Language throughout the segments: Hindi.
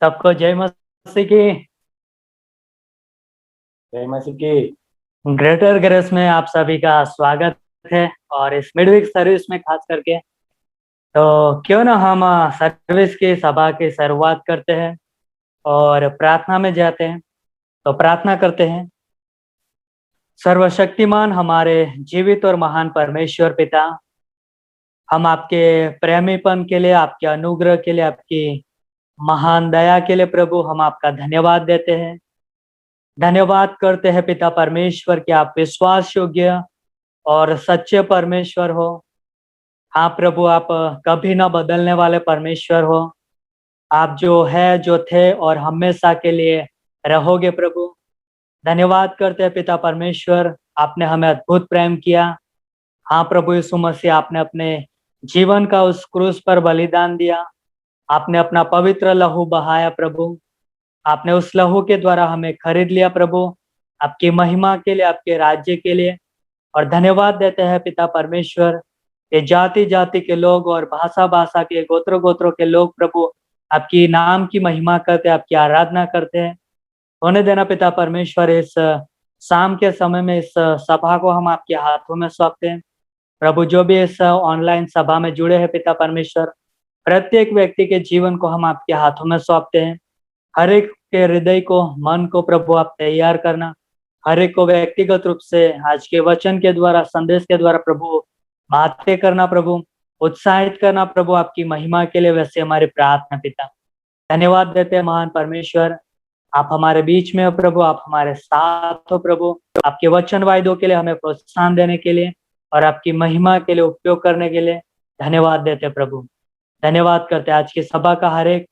सबको जय मसीह की। जय मसीह की। ग्रेटर ग्रेस में आप सभी का स्वागत है। और इस मिडवीक सर्विस में खास करके तो क्यों ना हम सर्विस की सभा की शुरुआत करते हैं और प्रार्थना में जाते हैं। तो प्रार्थना करते हैं। सर्वशक्तिमान हमारे जीवित और महान परमेश्वर पिता, हम आपके प्रेमीपन के लिए, आपके अनुग्रह के लिए, आपकी महान दया के लिए प्रभु हम आपका धन्यवाद देते हैं। धन्यवाद करते हैं पिता परमेश्वर कि आप विश्वास योग्य और सच्चे परमेश्वर हो। हाँ प्रभु, आप कभी ना बदलने वाले परमेश्वर हो। आप जो है, जो थे और हमेशा के लिए रहोगे प्रभु। धन्यवाद करते हैं पिता परमेश्वर, आपने हमें अद्भुत प्रेम किया। हाँ प्रभु यीशु मसीह, आपने अपने जीवन का उस क्रूस पर बलिदान दिया। आपने अपना पवित्र लहू बहाया प्रभु। आपने उस लहू के द्वारा हमें खरीद लिया प्रभु, आपकी महिमा के लिए, आपके राज्य के लिए। और धन्यवाद देते हैं पिता परमेश्वर, ये जाति जाति के लोग और भाषा भाषा के, गोत्र गोत्रों के लोग प्रभु आपकी नाम की महिमा करते, आपकी आराधना करते हैं। होने देना पिता परमेश्वर, इस शाम के समय में इस सभा को हम आपके हाथों में सौंपते हैं प्रभु। जो भी इस ऑनलाइन सभा में जुड़े हैं पिता परमेश्वर, प्रत्येक व्यक्ति के जीवन को हम आपके हाथों में सौंपते हैं। हर एक के हृदय को, मन को प्रभु आप तैयार करना। हर एक को व्यक्तिगत रूप से आज के वचन के द्वारा, संदेश के द्वारा प्रभु बातें करना प्रभु, उत्साहित करना प्रभु आपकी महिमा के लिए। वैसे हमारी प्रार्थना पिता, धन्यवाद देते हैं महान परमेश्वर, आप हमारे बीच में हो प्रभु, आप हमारे साथ हो प्रभु। आपके वचन वायदों के लिए हमें प्रोत्साहन देने के लिए और आपकी महिमा के लिए उपयोग करने के लिए धन्यवाद देते प्रभु। धन्यवाद करते आज की सभा का हर एक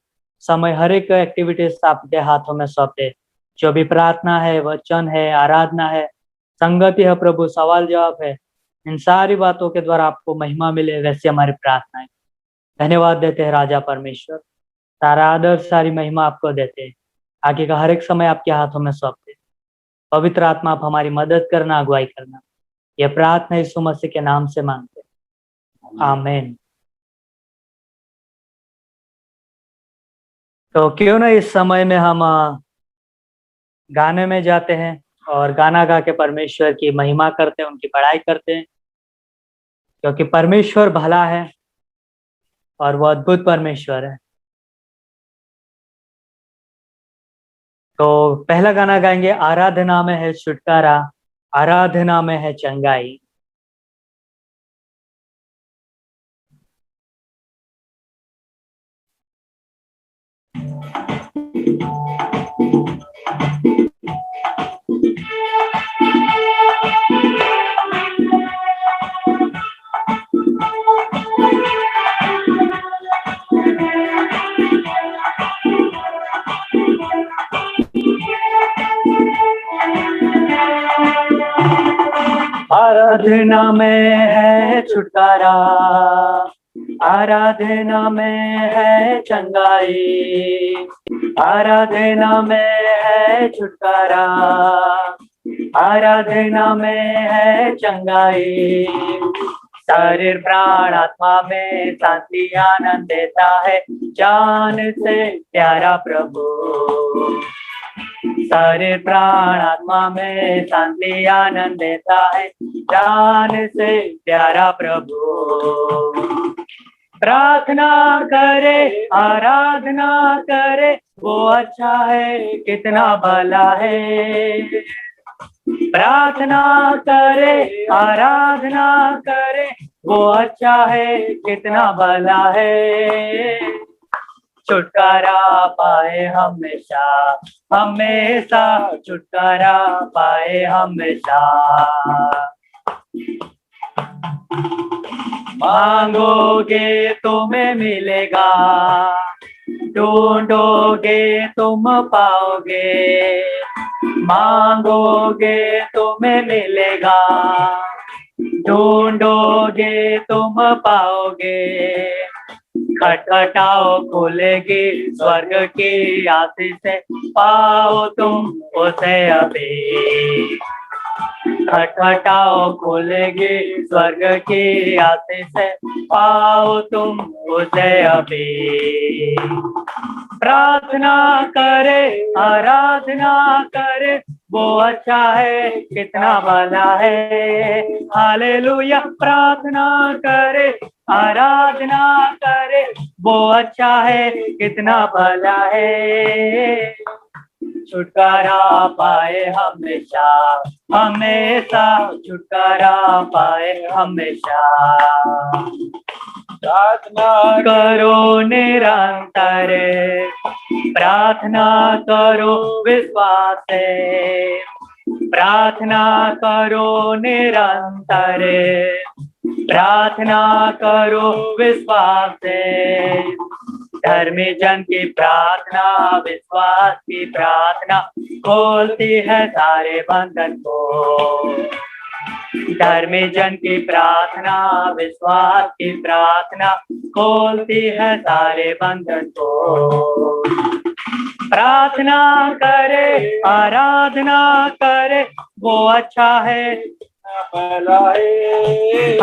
समय, हर एक एक्टिविटीज आपके हाथों में सौंपते। जो भी प्रार्थना है, वचन है, आराधना है, संगति है प्रभु, सवाल जवाब है, इन सारी बातों के द्वारा आपको महिमा मिले, वैसे हमारी प्रार्थना है। धन्यवाद देते हैं राजा परमेश्वर, सारा आदर सारी महिमा आपको देते हैं। आगे का हर एक समय आपके हाथों में सौंपते। पवित्र आत्मा आप हमारी मदद करना, अगुवाई करना। यह प्रार्थना यीशु मसीह के नाम से मांगते, आमीन। तो क्यों ना इस समय में हम गाने में जाते हैं और गाना गा के परमेश्वर की महिमा करते हैं, उनकी बड़ाई करते हैं, क्योंकि परमेश्वर भला है और वो अद्भुत परमेश्वर है। तो पहला गाना गाएंगे, आराधना में है छुटकारा, आराधना में है चंगाई। आराधना में है छुटकारा, आराधना में है चंगाई, आराधना में है छुटकारा, आराधना में है चंगाई। शरीर प्राण आत्मा में शांति आनंद देता है, जान से प्यारा प्रभु। शरीर प्राण आत्मा में शांति आनंद देता है, जान से प्यारा प्रभु। प्रार्थना करे, आराधना करे, वो अच्छा है, कितना भला है। प्रार्थना करे, आराधना करे, वो अच्छा है, कितना भला है। छुटकारा पाए हमेशा, हमेशा छुटकारा पाए हमेशा। मांगोगे तुम्हें मिलेगा, ढूंढोगे तुम पाओगे। मांगोगे तुम्हें मिलेगा, ढूंढोगे तुम पाओगे। खटखटाओ खुलेगी स्वर्ग की आशीष से, पाओ तुम उसे अभी। खटखटाओ खुलेगी स्वर्ग की आशीष है, पाओ तुम उसे अभी। प्रार्थना करे आराधना करे, वो अच्छा है कितना भला है। हालेलुया। प्रार्थना करे आराधना करे, वो अच्छा है कितना भला है। छुटकारा पाए हमेशा हमेशा, छुटकारा पाए हमेशा। प्रार्थना करो निरंतर, प्रार्थना करो विश्वास से, प्रार्थना करो निरंतर, प्रार्थना करो विश्वास से। धर्मी जन की प्रार्थना विश्वास की प्रार्थना खोलती है सारे बंधन को। धर्मी जन की प्रार्थना विश्वास की प्रार्थना खोलती है सारे बंधन को। प्रार्थना करे आराधना करे, वो अच्छा है भला है।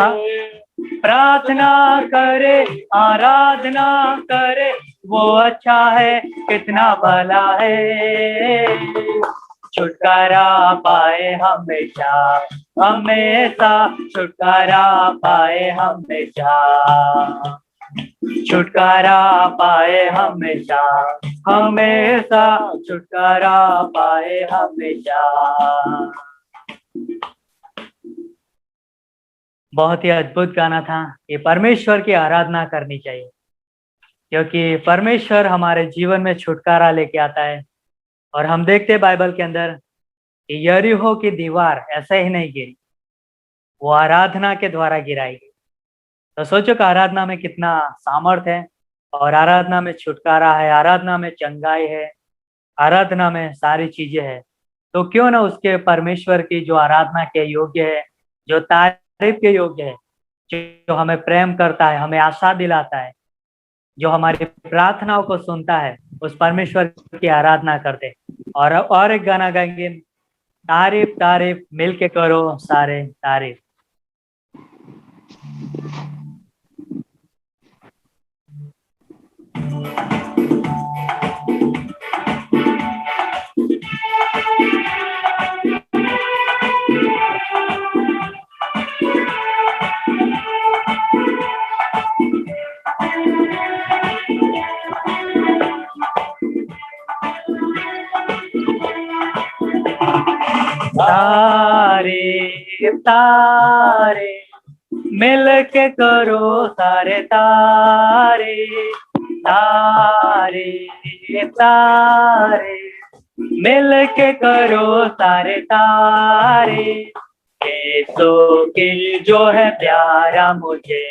प्रार्थना करे आराधना करे, वो अच्छा है कितना भला है। छुटकारा पाए हमेशा हमेशा, छुटकारा पाए हमेशा, छुटकारा पाए हमेशा हमेशा, छुटकारा पाए हमेशा। बहुत ही अद्भुत गाना था। ये परमेश्वर की आराधना करनी चाहिए, क्योंकि परमेश्वर हमारे जीवन में छुटकारा लेके आता है। और हम देखते हैं बाइबल के अंदर कि यरीहो की दीवार ऐसे ही नहीं गिरी, वो आराधना के द्वारा गिराई गई। तो सोचो कि आराधना में कितना सामर्थ्य है, और आराधना में छुटकारा है, आराधना में चंगाई है, आराधना में सारी चीजें हैं। तो क्यों ना उसके परमेश्वर की जो आराधना के योग्य है, जो तारीफ के योग्य है, जो हमें प्रेम करता है, हमें आशा दिलाता है, जो हमारी प्रार्थनाओं को सुनता है, उस परमेश्वर की आराधना करते। और एक गाना गाएंगे, तारीफ तारीफ मिलके करो सारे तारीफ। तारीफ तारीफ मिल के करो सारे तारीफ, तारीफ तारीफ मिल के करो सारे तारीफ। यीशु की जो है प्यारा मुझे,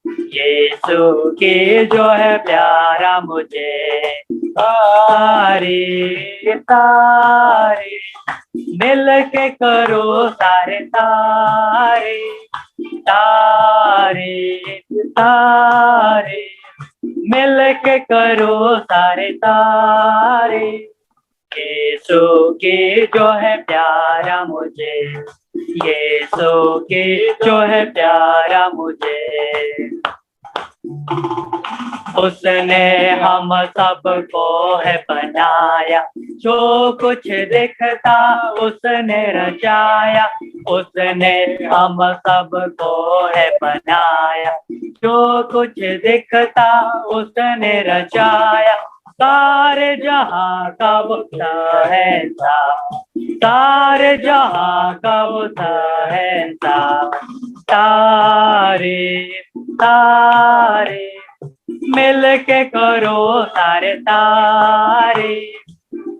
यीशु की जो है प्यारा मुझे। तारीफ तारीफ मिल के करो सारे तारीफ, तारीफ तारीफ मिल के करो सारे तारीफ। यीशु की जो है प्यारा मुझे, यीशु की जो है प्यारा मुझे। उसने हम सबको है बनाया, जो कुछ दिखता उसने रचाया। उसने हम सबको है बनाया, जो कुछ दिखता उसने रचाया। सारे जहां का वो शहंशाह, सारे जहां का वो शहंशाह। तारीफ तारीफ मिल के करो सारे तारीफ,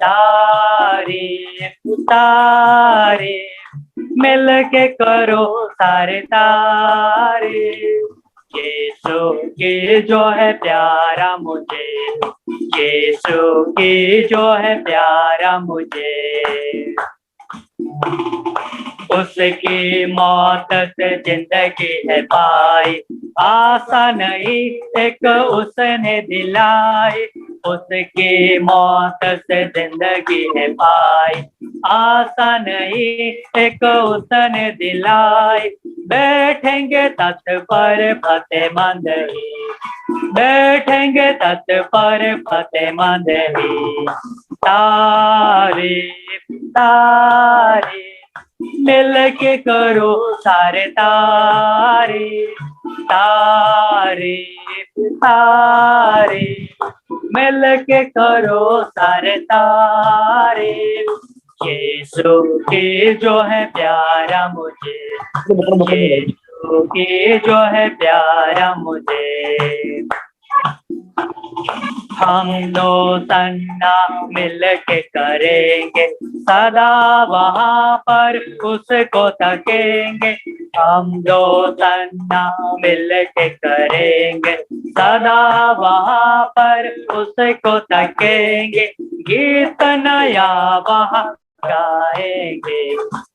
तारीफ तारीफ मिल के करो सारे तारीफ। यीशु की जो है प्यारा मुझे, यीशु की जो है प्यारा मुझे। उसकी मौत से जिंदगी है पाई, आशा नहीं एक उसने दिलाई। उसकी मौत से जिंदगी है पाई, आशा नहीं एक उसने दिलाई, बैठेंगे तख्त पर फतेहमंद ही, बैठेंगे तख्त पर फतेहमंद ही। तारीफ तारीफ मिल के करो सारे तारीफ, तारीफ तारीफ मिल के करो सारे तारीफ। यीशु की जो है प्यारा मुझे, यीशु की जो है प्यारा मुझे। हम दो सन्ना मिल के करेंगे सदा वहाँ पर उसको तकेंगे। हम दो सन्ना मिल के करेंगे सदा वहाँ पर उसको तकेंगे। गीत नया वहाँ गाएंगे,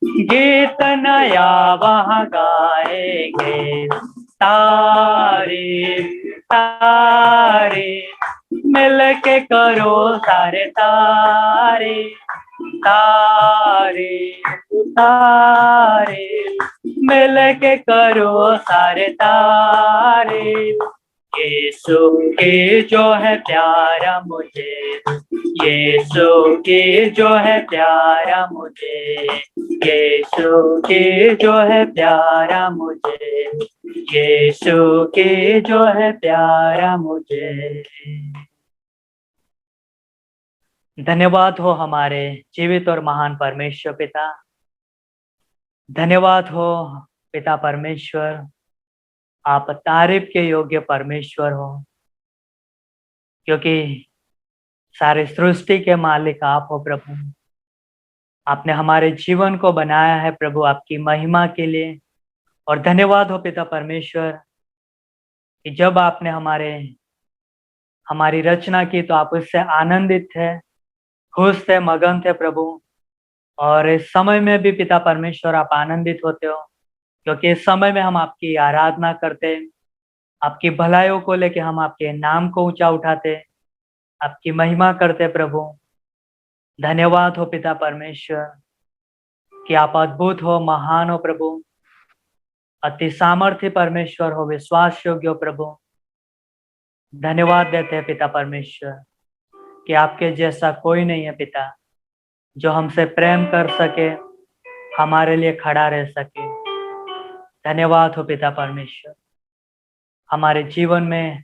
गीत नया वहाँ गाएंगे। तारीफ तारीफ मिल के करो सारे तारीफ, तारीफ तारीफ मिल के करो सारे तारीफ। यीशु की जो है प्यारा मुझे, यीशु की जो है प्यारा मुझे, यीशु की जो है प्यारा मुझे, यीशु की जो है प्यारा मुझे। धन्यवाद हो हमारे जीवित और महान परमेश्वर पिता, धन्यवाद हो पिता परमेश्वर, आप तारीफ के योग्य परमेश्वर हो, क्योंकि सारे सृष्टि के मालिक आप हो प्रभु। आपने हमारे जीवन को बनाया है प्रभु आपकी महिमा के लिए। और धन्यवाद हो पिता परमेश्वर कि जब आपने हमारी रचना की तो आप उससे आनंदित थे, खुश थे, मगन थे प्रभु। और इस समय में भी पिता परमेश्वर आप आनंदित होते हो, क्योंकि इस समय में हम आपकी आराधना करते, आपकी भलाइयों को लेके हम आपके नाम को ऊंचा उठाते, आपकी महिमा करते प्रभु। धन्यवाद हो पिता परमेश्वर कि आप अद्भुत हो, महान हो प्रभु, अति सामर्थ्य परमेश्वर हो, विश्वास योग्य हो प्रभु। धन्यवाद देते हैं पिता परमेश्वर कि आपके जैसा कोई नहीं है पिता, जो हमसे प्रेम कर सके, हमारे लिए खड़ा रह सके। धन्यवाद हो पिता परमेश्वर, हमारे जीवन में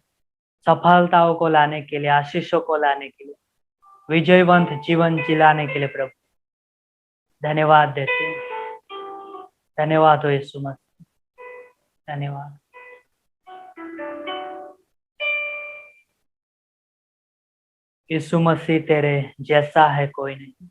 सफलताओं को लाने के लिए, आशीषों को लाने के लिए, विजयवंत जीवन जिलाने के लिए प्रभु धन्यवाद देते हैं। धन्यवाद हो यीशु मसीह, धन्यवाद। यीशु मसीह तेरे जैसा है कोई नहीं।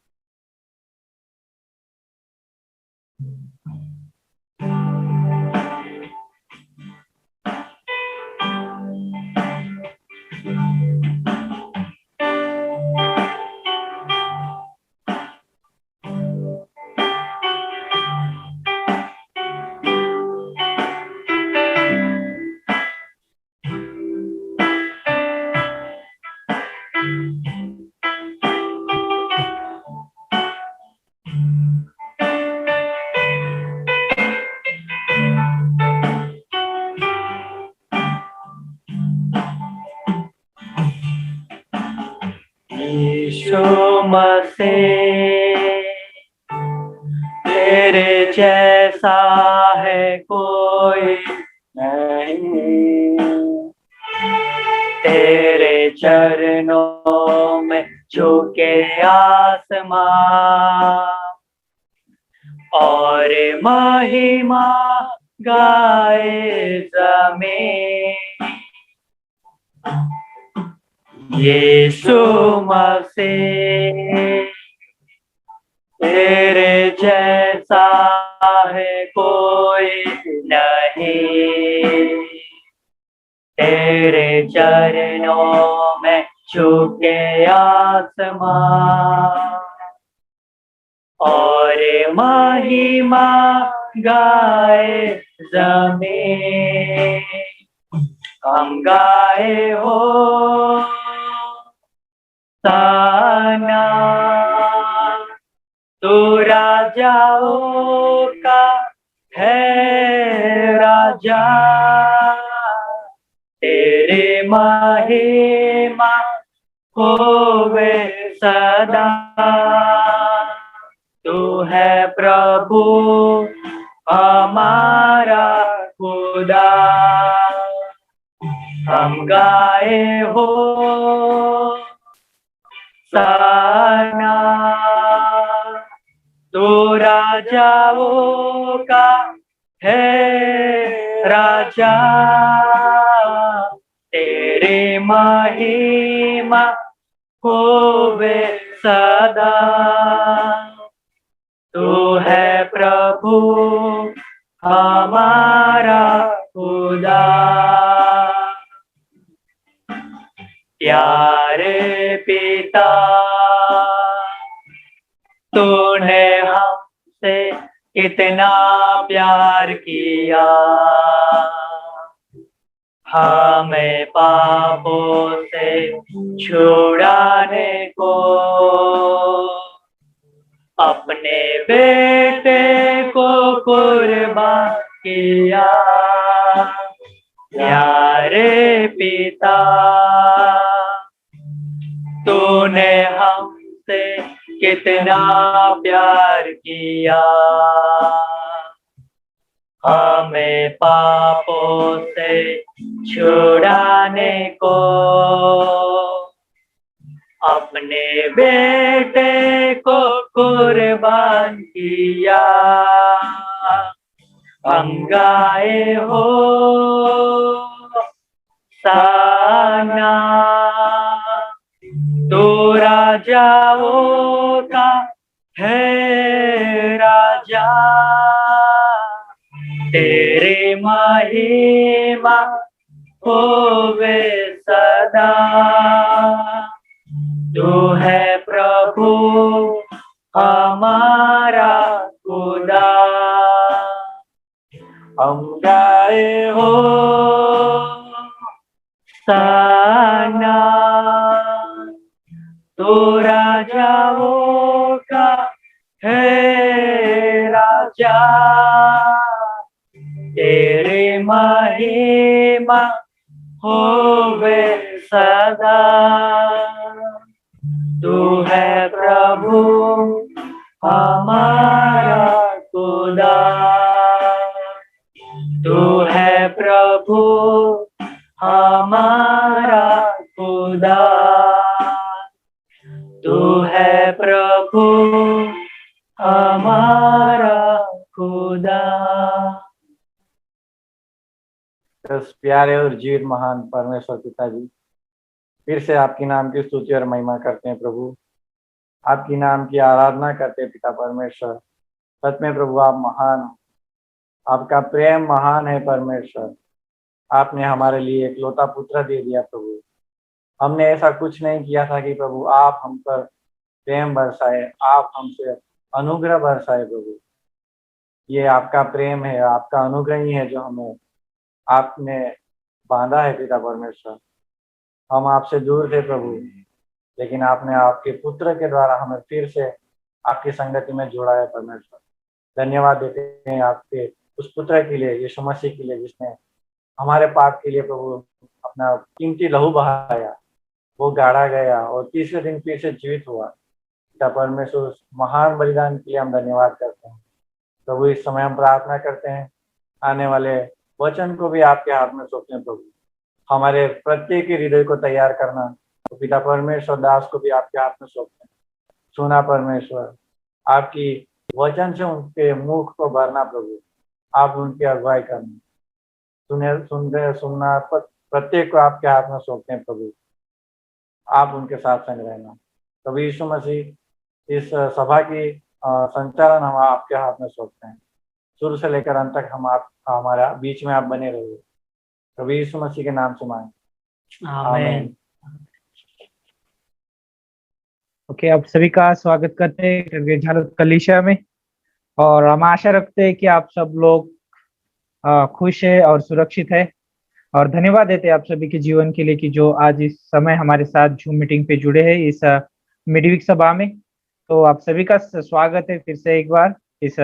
यीशु मसीह तेरे जैसा है कोई नहीं, तेरे चरणों में झुके आसमां और महिमा गाए ज़मीन। यीशु मसीह तेरे जैसा है कोई नहीं, तेरे चरणों में झुके आसमां और महिमा गाए ज़मीन। हम गाए हो ताना, तू राजाओं का है राजा, तेरे महिमा होवे सदा। तू है प्रभु हमारा खुदा, हम गाए हो सना। तू राजाओं का है राजा, तेरे महिमा होवे सदा। तू है प्रभु हमारा खुदा, प्यारे पिता तूने हमसे कितना प्यार किया, हमें पापों से छुड़ाने को अपने बेटे को कुर्बान किया। प्यारे पिता तूने हमसे कितना प्यार किया, हमें पापों से छुड़ाने को अपने बेटे को कुर्बान किया। हम गाए हो सना। तू राजाओं का है राजा, तेरे महिमा होवे सदा। तू है प्रभु हमारा खुदा, हम गाए हो सना। तू राजाओं का है राजा, तेरे महिमा होवे सदा। तू है प्रभु हमारा खुदा, तू है प्रभु हमारा खुदा, तू है प्रभु हमारा खुदा। बस प्यारे और जीवित महान परमेश्वर पिताजी, फिर से आपकी नाम की स्तुति और महिमा करते हैं प्रभु, आपकी नाम की आराधना करते हैं पिता परमेश्वर। सच में प्रभु आप महान हो, आपका प्रेम महान है परमेश्वर। आपने हमारे लिए एक लौता पुत्र दे दिया प्रभु। हमने ऐसा कुछ नहीं किया था कि प्रभु आप हम पर प्रेम बरसाए, आप हमसे अनुग्रह बरसाए प्रभु। ये आपका प्रेम है, आपका अनुग्रह ही है जो हमें आपने बांधा है पिता परमेश्वर। हम आपसे दूर थे प्रभु, लेकिन आपने आपके पुत्र के द्वारा हमें फिर से आपकी संगति में जोड़ा है परमेश्वर। धन्यवाद देते हैं आपके उस पुत्र के लिए, यीशु मसीह के लिए, जिसने हमारे पाप के लिए प्रभु अपना कीमती लहू बहाया, वो गाड़ा गया और तीसरे दिन फिर से जीवित हुआ। पिता परमेश्वर उस महान बलिदान के लिए हम धन्यवाद करते हैं प्रभु। इस समय हम प्रार्थना करते हैं, आने वाले वचन को भी आपके हाथ में सौंपते हैं प्रभु। हमारे प्रत्येक हृदय को तैयार करना, तो पिता परमेश्वर दास को भी आपके हाथ में सौंपते हैं। सुना परमेश्वर, आपकी वचन से उनके मुख को भरना प्रभु, आप उनकी अगुवाई करना। सुनना प्रत्येक को आपके हाथ में सौंपते हैं प्रभु, आप उनके साथ संग रहना। प्रभु यीशु मसीह, इस सभा की संचालन हम आपके हाथ में सौंपते हैं। शुरू से लेकर अंत तक हम आप हमारे बीच में आप बने रहिए, प्रभु यीशु मसीह के नाम से मांगे, आमीन। ओके, आप सभी का स्वागत करते हैं झालुत कलीसिया में, और हम आशा रखते हैं कि आप सब लोग खुश है और सुरक्षित है। और धन्यवाद देते हैं आप सभी के जीवन के लिए कि जो आज इस समय हमारे साथ जूम मीटिंग पे जुड़े हैं इस मिडवीक सभा में। तो आप सभी का स्वागत है फिर से एक बार। इस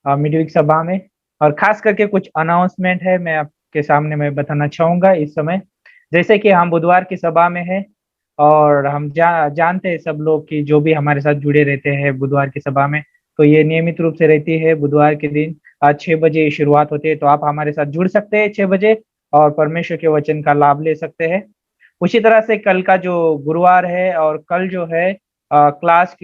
मिडवीक सभा में। और खास करके कुछ अनाउंसमेंट है मैं आपके सामने मैं बताना चाहूंगा इस समय। जैसे कि हम बुधवार की सभा में है और हम जानते हैं सब लोग कि जो भी हमारे साथ जुड़े रहते हैं बुधवार की सभा में, तो ये नियमित रूप से रहती है बुधवार के दिन 6 बजे शुरुआत होती है। तो आप हमारे साथ जुड़ सकते हैं 6 बजे और परमेश्वर के वचन का लाभ ले सकते हैं। उसी तरह से कल का जो गुरुवार है और कल जो है क्लास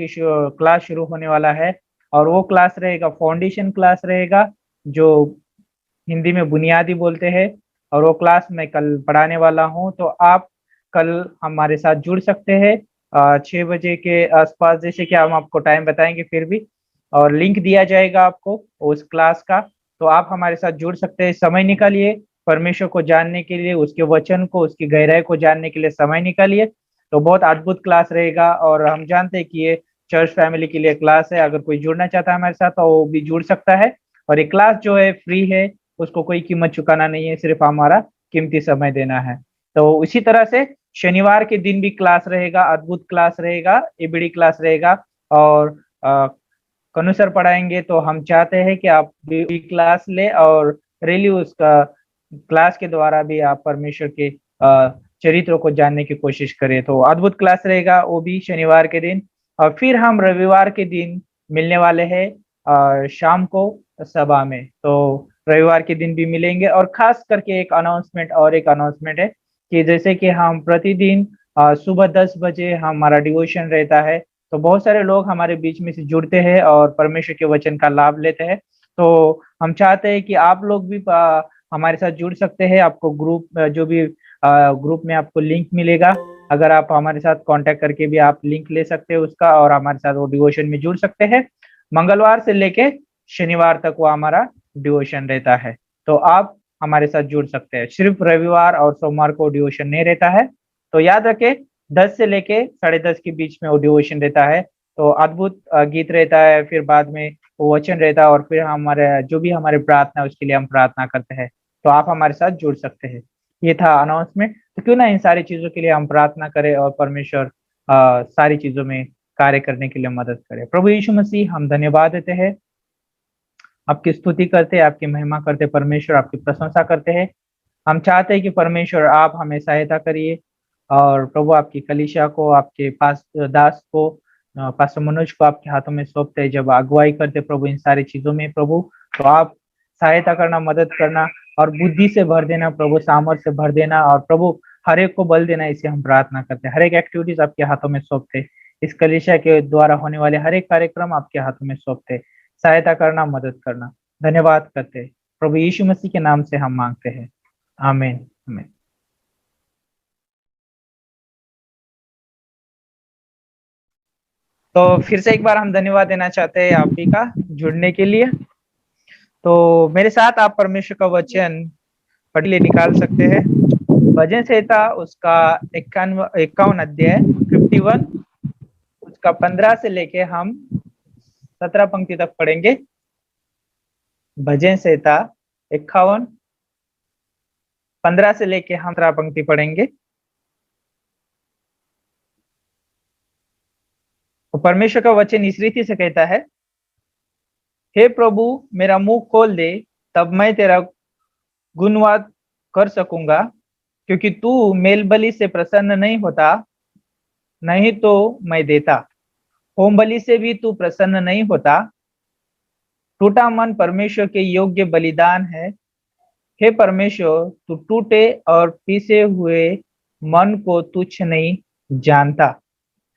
शुरू होने वाला है और वो क्लास रहेगा फाउंडेशन क्लास रहेगा, जो हिंदी में बुनियादी बोलते हैं। और वो क्लास मैं कल पढ़ाने वाला हूँ, तो आप कल हमारे साथ जुड़ सकते हैं 6 बजे के आसपास। जैसे कि हम आपको टाइम बताएंगे फिर भी, और लिंक दिया जाएगा आपको उस क्लास का, तो आप हमारे साथ जुड़ सकते हैं। समय निकालिए परमेश्वर को जानने के लिए, उसके वचन को, उसकी गहराई को जानने के लिए समय निकालिए। तो बहुत अद्भुत क्लास रहेगा और हम जानते हैं कि ये चर्च फैमिली के लिए क्लास है। अगर कोई जुड़ना चाहता है हमारे साथ तो वो भी जुड़ सकता है। और ये क्लास जो है फ्री है, उसको कोई कीमत चुकाना नहीं है, सिर्फ हमारा कीमती समय देना है। तो इसी तरह से शनिवार के दिन भी क्लास रहेगा, अद्भुत क्लास रहेगा, एबीडी क्लास रहेगा और कनु सर पढ़ाएंगे। तो हम चाहते हैं कि आप भी क्लास ले और रेली उसका क्लास के द्वारा भी आप परमेश्वर के चरित्रों को जानने की कोशिश करें। तो अद्भुत क्लास रहेगा वो भी शनिवार के दिन। और फिर हम रविवार के दिन मिलने वाले हैं शाम को सभा में। तो रविवार के दिन भी मिलेंगे। और खास करके एक अनाउंसमेंट है कि जैसे कि हम प्रतिदिन सुबह 10 बजे हमारा डिवोशन रहता है। तो बहुत सारे लोग हमारे बीच में से जुड़ते हैं और परमेश्वर के वचन का लाभ लेते हैं। तो हम चाहते हैं कि आप लोग भी हमारे साथ जुड़ सकते हैं। आपको ग्रुप जो भी ग्रुप में आपको लिंक मिलेगा, अगर आप हमारे साथ कांटेक्ट करके भी आप लिंक ले सकते हैं उसका और हमारे साथ वो डिवोशन में जुड़ सकते हैं। मंगलवार से लेके शनिवार तक वो हमारा डिवोशन रहता है। तो आप हमारे साथ जुड़ सकते हैं। सिर्फ रविवार और सोमवार को डिवोशन नहीं रहता है। तो याद रखें 10 से लेके 10:30 के बीच में वो डिवोशन रहता है। तो अद्भुत गीत रहता है, फिर बाद में वो वचन रहता है और फिर हमारे जो भी हमारे प्रार्थना उसके लिए हम प्रार्थना करते हैं। तो आप हमारे साथ जुड़ सकते हैं। ये था अनाउंसमेंट। तो क्यों ना इन सारी चीजों के लिए हम प्रार्थना करें और परमेश्वर सारी चीजों में कार्य करने के लिए मदद करे। प्रभु यीशु मसीह, हम धन्यवाद देते हैं, आपकी स्तुति करते हैं, आपकी महिमा करते हैं परमेश्वर, आपकी प्रशंसा करते हैं। हम चाहते हैं कि परमेश्वर आप हमें सहायता करिए और प्रभु आपकी कलीसिया को, आपके पास दास को, पास्टर मनोज को आपके हाथों में सौंपते हैं। जब अगुवाई करते प्रभु इन सारी चीजों में प्रभु, तो आप सहायता करना, मदद करना और बुद्धि से भर देना प्रभु, सामर्थ्य से भर देना और प्रभु हर एक को बल देना। इसे हम प्रार्थना करते हैं। हर एक एक्टिविटीज आपके हाथों में सौंपते, इस कलीसिया के द्वारा होने वाले हर एक कार्यक्रम आपके हाथों में सौंपते, सहायता करना, मदद करना। धन्यवाद करते प्रभु यीशु मसीह के नाम से हम मांगते हैं, आमीन आमीन। तो फिर से एक बार हम धन्यवाद देना चाहते हैं आप ही का जुड़ने के लिए। तो मेरे साथ आप परमेश्वर का वचन पढ़ ले निकाल सकते हैं। भजन संहिता उसका 51 अध्याय 51 उसका 15 से लेके हम 17 पंक्ति तक पढ़ेंगे। भजन संहिता 51 15 से लेके हम 17 पंक्ति पढ़ेंगे। तो परमेश्वर का वचन इस रीति से कहता है, हे प्रभु मेरा मुंह खोल दे, तब मैं तेरा गुणवाद कर सकूंगा, क्योंकि तू मेल बलि से प्रसन्न नहीं होता, नहीं तो मैं देता। होम बलि से भी तू प्रसन्न नहीं होता। टूटा मन परमेश्वर के योग्य बलिदान है। हे परमेश्वर, तू टूटे और पीसे हुए मन को तुच्छ नहीं जानता।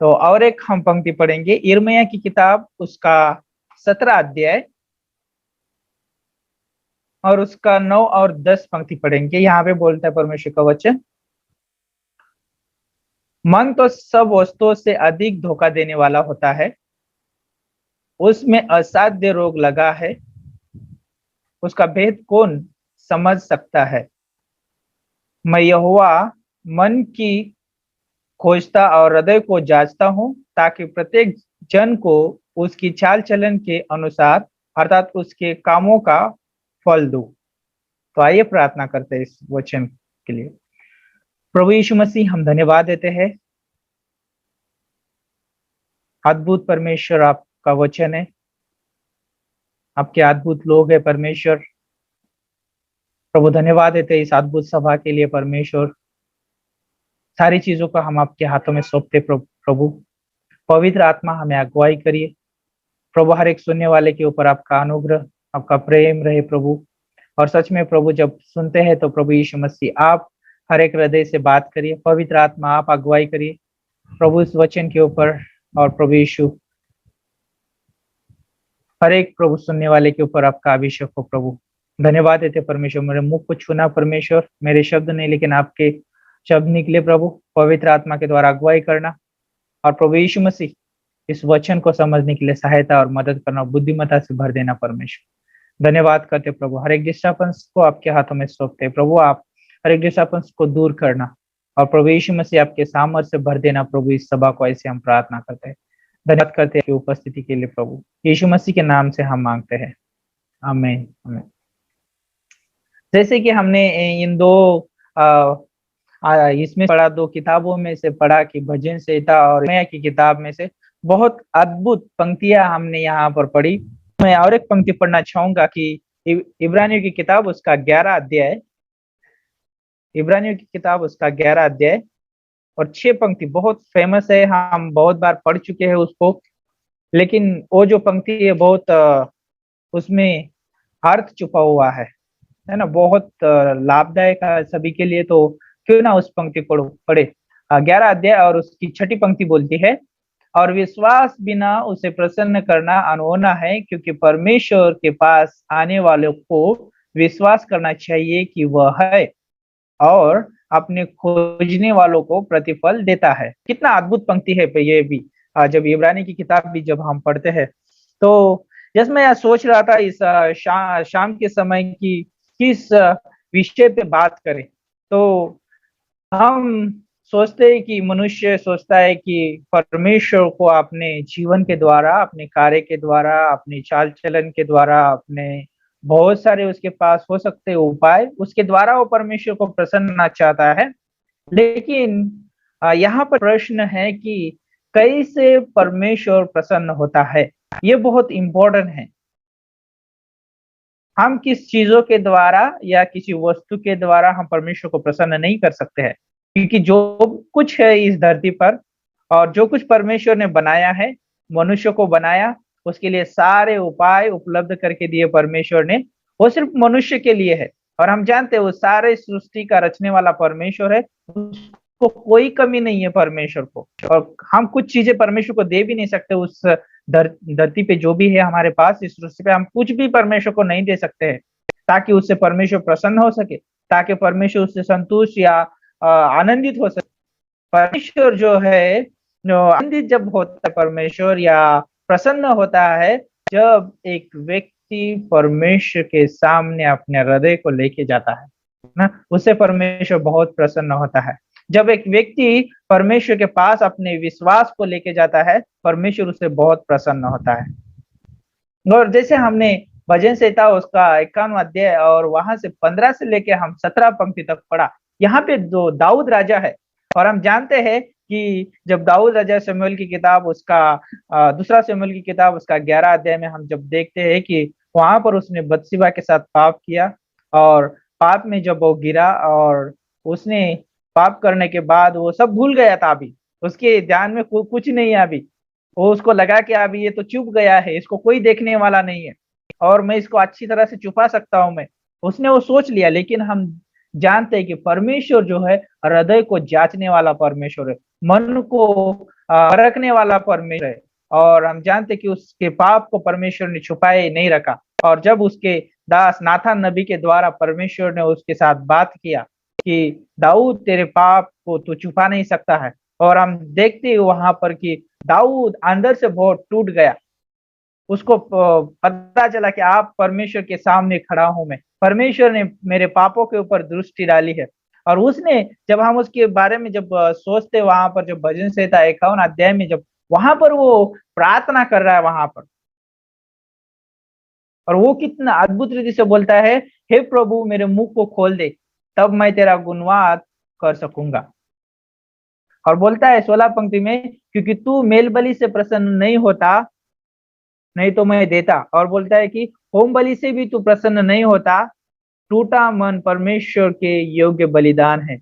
तो और एक हम पंक्ति पढ़ेंगे, यिर्मयाह की किताब उसका 17 अध्याय और उसका 9 और 10 पंक्ति पढ़ेंगे। यहाँ पे बोलता है परमेश्वर का वचन, मन तो सब वस्तुओं से अधिक धोखा देने वाला होता है, उसमें असाध्य रोग लगा है, उसका भेद कौन समझ सकता है। मैं यहोवा मन की खोजता और हृदय को जांचता हूं, ताकि प्रत्येक जन को उसकी चाल चलन के अनुसार अर्थात उसके कामों का फल दूं। तो आइए प्रार्थना करते हैं इस वचन के लिए। प्रभु यीशु मसीह, हम धन्यवाद देते हैं, अद्भुत परमेश्वर आपका वचन है। आपके अद्भुत लोग है परमेश्वर। प्रभु धन्यवाद देते इस अद्भुत सभा के लिए परमेश्वर। सारी चीजों को हम आपके हाथों में सौंपते प्रभु। पवित्र आत्मा हमें अगुवाई करिए प्रभु। हर एक सुनने वाले के ऊपर आपका अनुग्रह, आपका प्रेम रहे प्रभु। और सच में प्रभु जब सुनते हैं तो प्रभु यीशु मसीह आप हर एक हृदय से बात करिए। पवित्र आत्मा आप अगुवाई करिए प्रभु इस वचन के ऊपर। और प्रभु यीशु हर एक प्रभु सुनने वाले के ऊपर आपका अभिषेक हो प्रभु। धन्यवाद देते परमेश्वर। मेरे मुख को छूना परमेश्वर, मेरे शब्द नहीं लेकिन आपके शब्द निकले प्रभु। पवित्र आत्मा के द्वारा अगुवाई करना और प्रभु यीशु मसीह इस वचन को समझने के लिए सहायता और मदद करना, बुद्धिमत्ता से भर देना परमेश्वर। धन्यवाद करते प्रभु। हर एक डिस्टर्बेंस को आपके हाथों में सौंपते प्रभु। आप हर एक डिस्टर्बेंस को दूर करना और प्रभु यीशु मसीह आपके सामर्थ्य से भर देना प्रभु। इस सभा को ऐसे हम प्रार्थना करते हैं, धन्यवाद करते हैं उपस्थिति के लिए प्रभु। यीशु मसीह के नाम से हम मांगते हैं, आमीन आमीन। जैसे कि हमने इन दो इसमें पढ़ा, दो किताबों में से पढ़ा कि भजन संहिता और यिर्मयाह की किताब में से बहुत अद्भुत पंक्तियां हमने यहाँ पर पढ़ी। मैं और एक पंक्ति पढ़ना चाहूंगा कि इब्रानियों की किताब उसका 11 अध्याय, इब्रानियों की किताब उसका 11 अध्याय और 6 पंक्ति बहुत फेमस है। हम बहुत बार पढ़ चुके हैं उसको, लेकिन वो जो पंक्ति है बहुत उसमें अर्थ छुपा हुआ है ना, बहुत लाभदायक है सभी के लिए। तो क्यों ना उस पंक्ति पढ़े। 11 अध्याय और उसकी 6ठी पंक्ति बोलती है, और विश्वास बिना उसे प्रसन्न करना अनहोना है, क्योंकि परमेश्वर के पास आने वालों को विश्वास करना चाहिए कि वह है और अपने खोजने वालों को प्रतिफल देता है। कितना अद्भुत पंक्ति है ये भी। जब इब्रानी की किताब भी जब हम पढ़ते हैं तो जैसे मैं सोच रहा था इस शाम के समय की किस विषय पे बात करें, तो हम सोचते हैं कि मनुष्य सोचता है कि परमेश्वर को अपने जीवन के द्वारा, अपने कार्य के द्वारा, अपने चाल चलन के द्वारा, अपने बहुत सारे उसके पास हो सकते हैं उपाय, उसके द्वारा वो परमेश्वर को प्रसन्न करना चाहता है। लेकिन यहाँ पर प्रश्न है कि कैसे परमेश्वर प्रसन्न होता है। ये बहुत इंपॉर्टेंट है। हम किस चीजों के द्वारा या किसी वस्तु के द्वारा हम परमेश्वर को प्रसन्न नहीं कर सकते हैं, क्योंकि जो कुछ है इस धरती पर और जो कुछ परमेश्वर ने बनाया है, मनुष्य को बनाया, उसके लिए सारे उपाय उपलब्ध करके दिए परमेश्वर ने। वो सिर्फ मनुष्य के लिए है और हम जानते हैं वो सारे सृष्टि का रचने वाला परमेश्वर है, उसको कोई कमी नहीं है परमेश्वर को। और हम कुछ चीजें परमेश्वर को दे भी नहीं सकते। उस धरती पे जो भी है हमारे पास, इस सृष्टि पे हम कुछ भी परमेश्वर को नहीं दे सकते हैं ताकि उससे परमेश्वर प्रसन्न हो सके, ताकि परमेश्वर उससे संतुष्ट या आनंदित हो सके। परमेश्वर जो है आनंदित जब होता है परमेश्वर या प्रसन्न होता है जब एक व्यक्ति परमेश्वर के सामने अपने हृदय को लेके जाता है ना, उससे परमेश्वर बहुत प्रसन्न होता है। जब एक व्यक्ति परमेश्वर के पास अपने विश्वास को लेके जाता है, परमेश्वर उससे बहुत प्रसन्न होता है। और जैसे हमने भजन संहिता उसका 51वां अध्याय और वहां से 15 से लेके हम 17 पंक्ति तक पढ़ा। यहाँ पे जो दाऊद राजा है, और हम जानते हैं कि जब दाऊद राजा शमूएल की किताब उसका दूसरा शमूएल की किताब उसका 11 अध्याय में हम जब देखते हैं कि वहां पर उसने बत्सिबा के साथ पाप किया, और पाप में जब वो गिरा और उसने पाप करने के बाद वो सब भूल गया था। अभी उसके ध्यान में कुछ नहीं है। अभी वो उसको लगा कि अभी ये तो चुप गया है, इसको कोई देखने वाला नहीं है और मैं इसको अच्छी तरह से छुपा सकता हूं मैं, उसने वो सोच लिया। लेकिन हम जानते हैं कि परमेश्वर जो है हृदय को जांचने वाला परमेश्वर है, मन को परखने वाला परमेश्वर है। और हम जानते हैं कि उसके पाप को परमेश्वर ने छुपाए नहीं रखा। और जब उसके दास नाथान नबी के द्वारा परमेश्वर ने उसके साथ बात किया कि दाऊद तेरे पाप को तू छुपा नहीं सकता है, और हम देखते हैं वहां पर कि दाऊद अंदर से बहुत टूट गया। उसको पता चला कि आप परमेश्वर के सामने खड़ा हूं मैं, परमेश्वर ने मेरे पापों के ऊपर दृष्टि डाली है। और उसने जब हम उसके बारे में जब सोचते, वहां पर जब भजन संहिता 51 अध्याय में जब वहां पर वो प्रार्थना कर रहा है वहां पर, और वो कितना अद्भुत रीति से बोलता है, हे प्रभु मेरे मुंह को खोल दे तब मैं तेरा गुणवाद कर सकूंगा। और बोलता है 16 पंक्ति में, क्योंकि तू मेल बलि से प्रसन्न नहीं होता नहीं तो मैं देता। और बोलता है कि होम बलि से भी तू प्रसन्न नहीं होता, टूटा मन परमेश्वर के योग्य बलिदान है।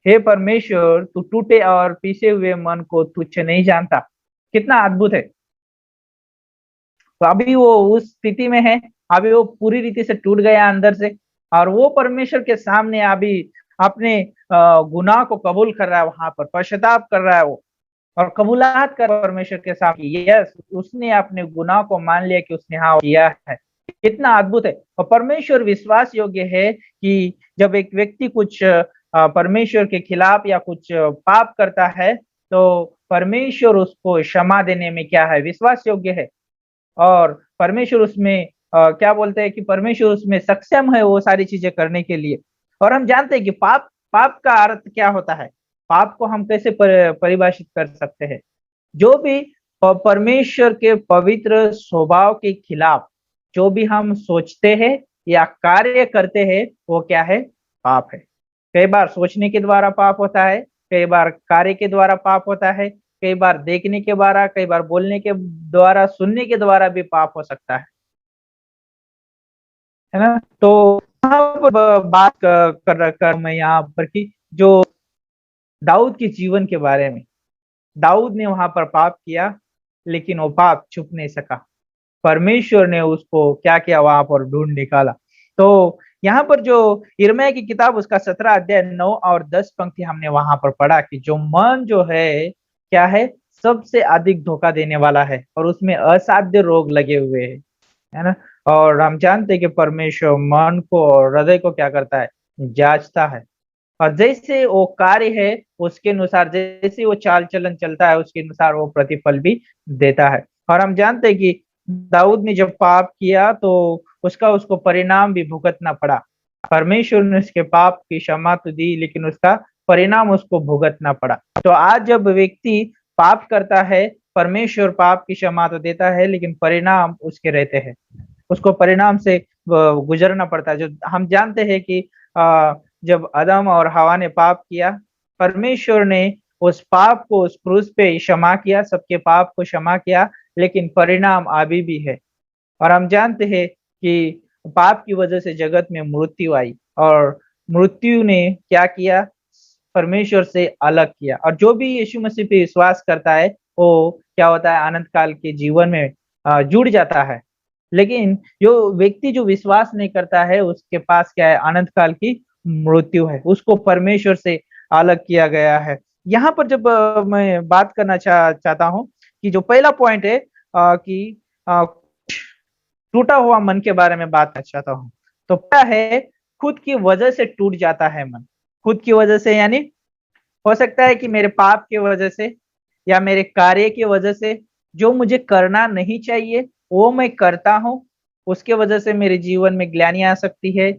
हे परमेश्वर, तू टूटे और पीसे हुए मन को तुच्छ नहीं जानता। कितना अद्भुत है। तो अभी वो उस स्थिति में है, अभी वो पूरी रीति से टूट गया अंदर से, और वो परमेश्वर के सामने अभी अपने गुनाह को कबूल कर रहा है, वहां पर पश्चाताप कर रहा है वो, और कबूलात कर परमेश्वर के सामने। यस, उसने अपने गुनाह को मान लिया कि उसने हाँ किया है। कितना अद्भुत है। और परमेश्वर विश्वास योग्य है कि जब एक व्यक्ति कुछ परमेश्वर के खिलाफ या कुछ पाप करता है, तो परमेश्वर उसको क्षमा देने में क्या है, विश्वास योग्य है। और परमेश्वर उसमें क्या बोलते हैं कि परमेश्वर उसमें सक्षम है वो सारी चीजें करने के लिए। और हम जानते हैं कि पाप पाप का अर्थ क्या होता है। पाप को हम कैसे परिभाषित कर सकते हैं। जो भी परमेश्वर के पवित्र स्वभाव के खिलाफ जो भी हम सोचते हैं या कार्य करते हैं, वो क्या है, पाप है। कई बार सोचने के द्वारा पाप होता है, कई बार कार्य के द्वारा पाप होता है, कई बार देखने के द्वारा, कई बार बोलने के द्वारा, सुनने के द्वारा भी पाप हो सकता है ना। तो यहाँ पर बात कर मैं यहाँ पर कि जो दाऊद के जीवन के बारे में, दाऊद ने वहां पर पाप किया, लेकिन वो पाप छुप नहीं सका। परमेश्वर ने उसको क्या किया, वहां पर ढूंढ निकाला। तो यहाँ पर जो यिर्मयाह की किताब उसका 17 अध्याय 9 और 10 पंक्ति हमने वहां पर पढ़ा कि जो मन जो है क्या है, सबसे अधिक धोखा देने वाला है और उसमें असाध्य रोग लगे हुए हैं, है ना। और हम जानते हैं कि परमेश्वर मन को और हृदय को क्या करता है, जांचता है। और जैसे वो कार्य है उसके अनुसार, जैसे वो चाल चलन चलता है उसके अनुसार वो प्रतिफल भी देता है। और हम जानते हैं कि दाऊद ने जब पाप किया तो उसको परिणाम भी भुगतना पड़ा। परमेश्वर ने उसके पाप की क्षमा तो दी, लेकिन उसका परिणाम उसको भुगतना पड़ा। तो आज जब व्यक्ति पाप करता है, परमेश्वर पाप की क्षमा तो देता है, लेकिन परिणाम उसके रहते हैं, उसको परिणाम से गुजरना पड़ता है। जो हम जानते हैं कि जब आदम और हवा ने पाप किया, परमेश्वर ने उस पाप को उस क्रूस पे क्षमा किया, सबके पाप को क्षमा किया, लेकिन परिणाम अभी भी है। और हम जानते हैं कि पाप की वजह से जगत में मृत्यु आई, और मृत्यु ने क्या किया, परमेश्वर से अलग किया। और जो भी यीशु मसीह पे विश्वास करता है वो क्या होता है, अनंत काल के जीवन में जुड़ जाता है। लेकिन जो व्यक्ति जो विश्वास नहीं करता है उसके पास क्या है, अनंत काल की मृत्यु है, उसको परमेश्वर से अलग किया गया है। यहाँ पर जब मैं बात करना चाहता हूँ कि जो पहला पॉइंट है कि टूटा हुआ मन के बारे में बात करना चाहता हूँ। तो क्या है, खुद की वजह से टूट जाता है मन। खुद की वजह से यानी हो सकता है कि मेरे पाप की वजह से या मेरे कार्य की वजह से जो मुझे करना नहीं चाहिए वो मैं करता हूँ, उसके वजह से मेरे जीवन में ग्लानि आ सकती है।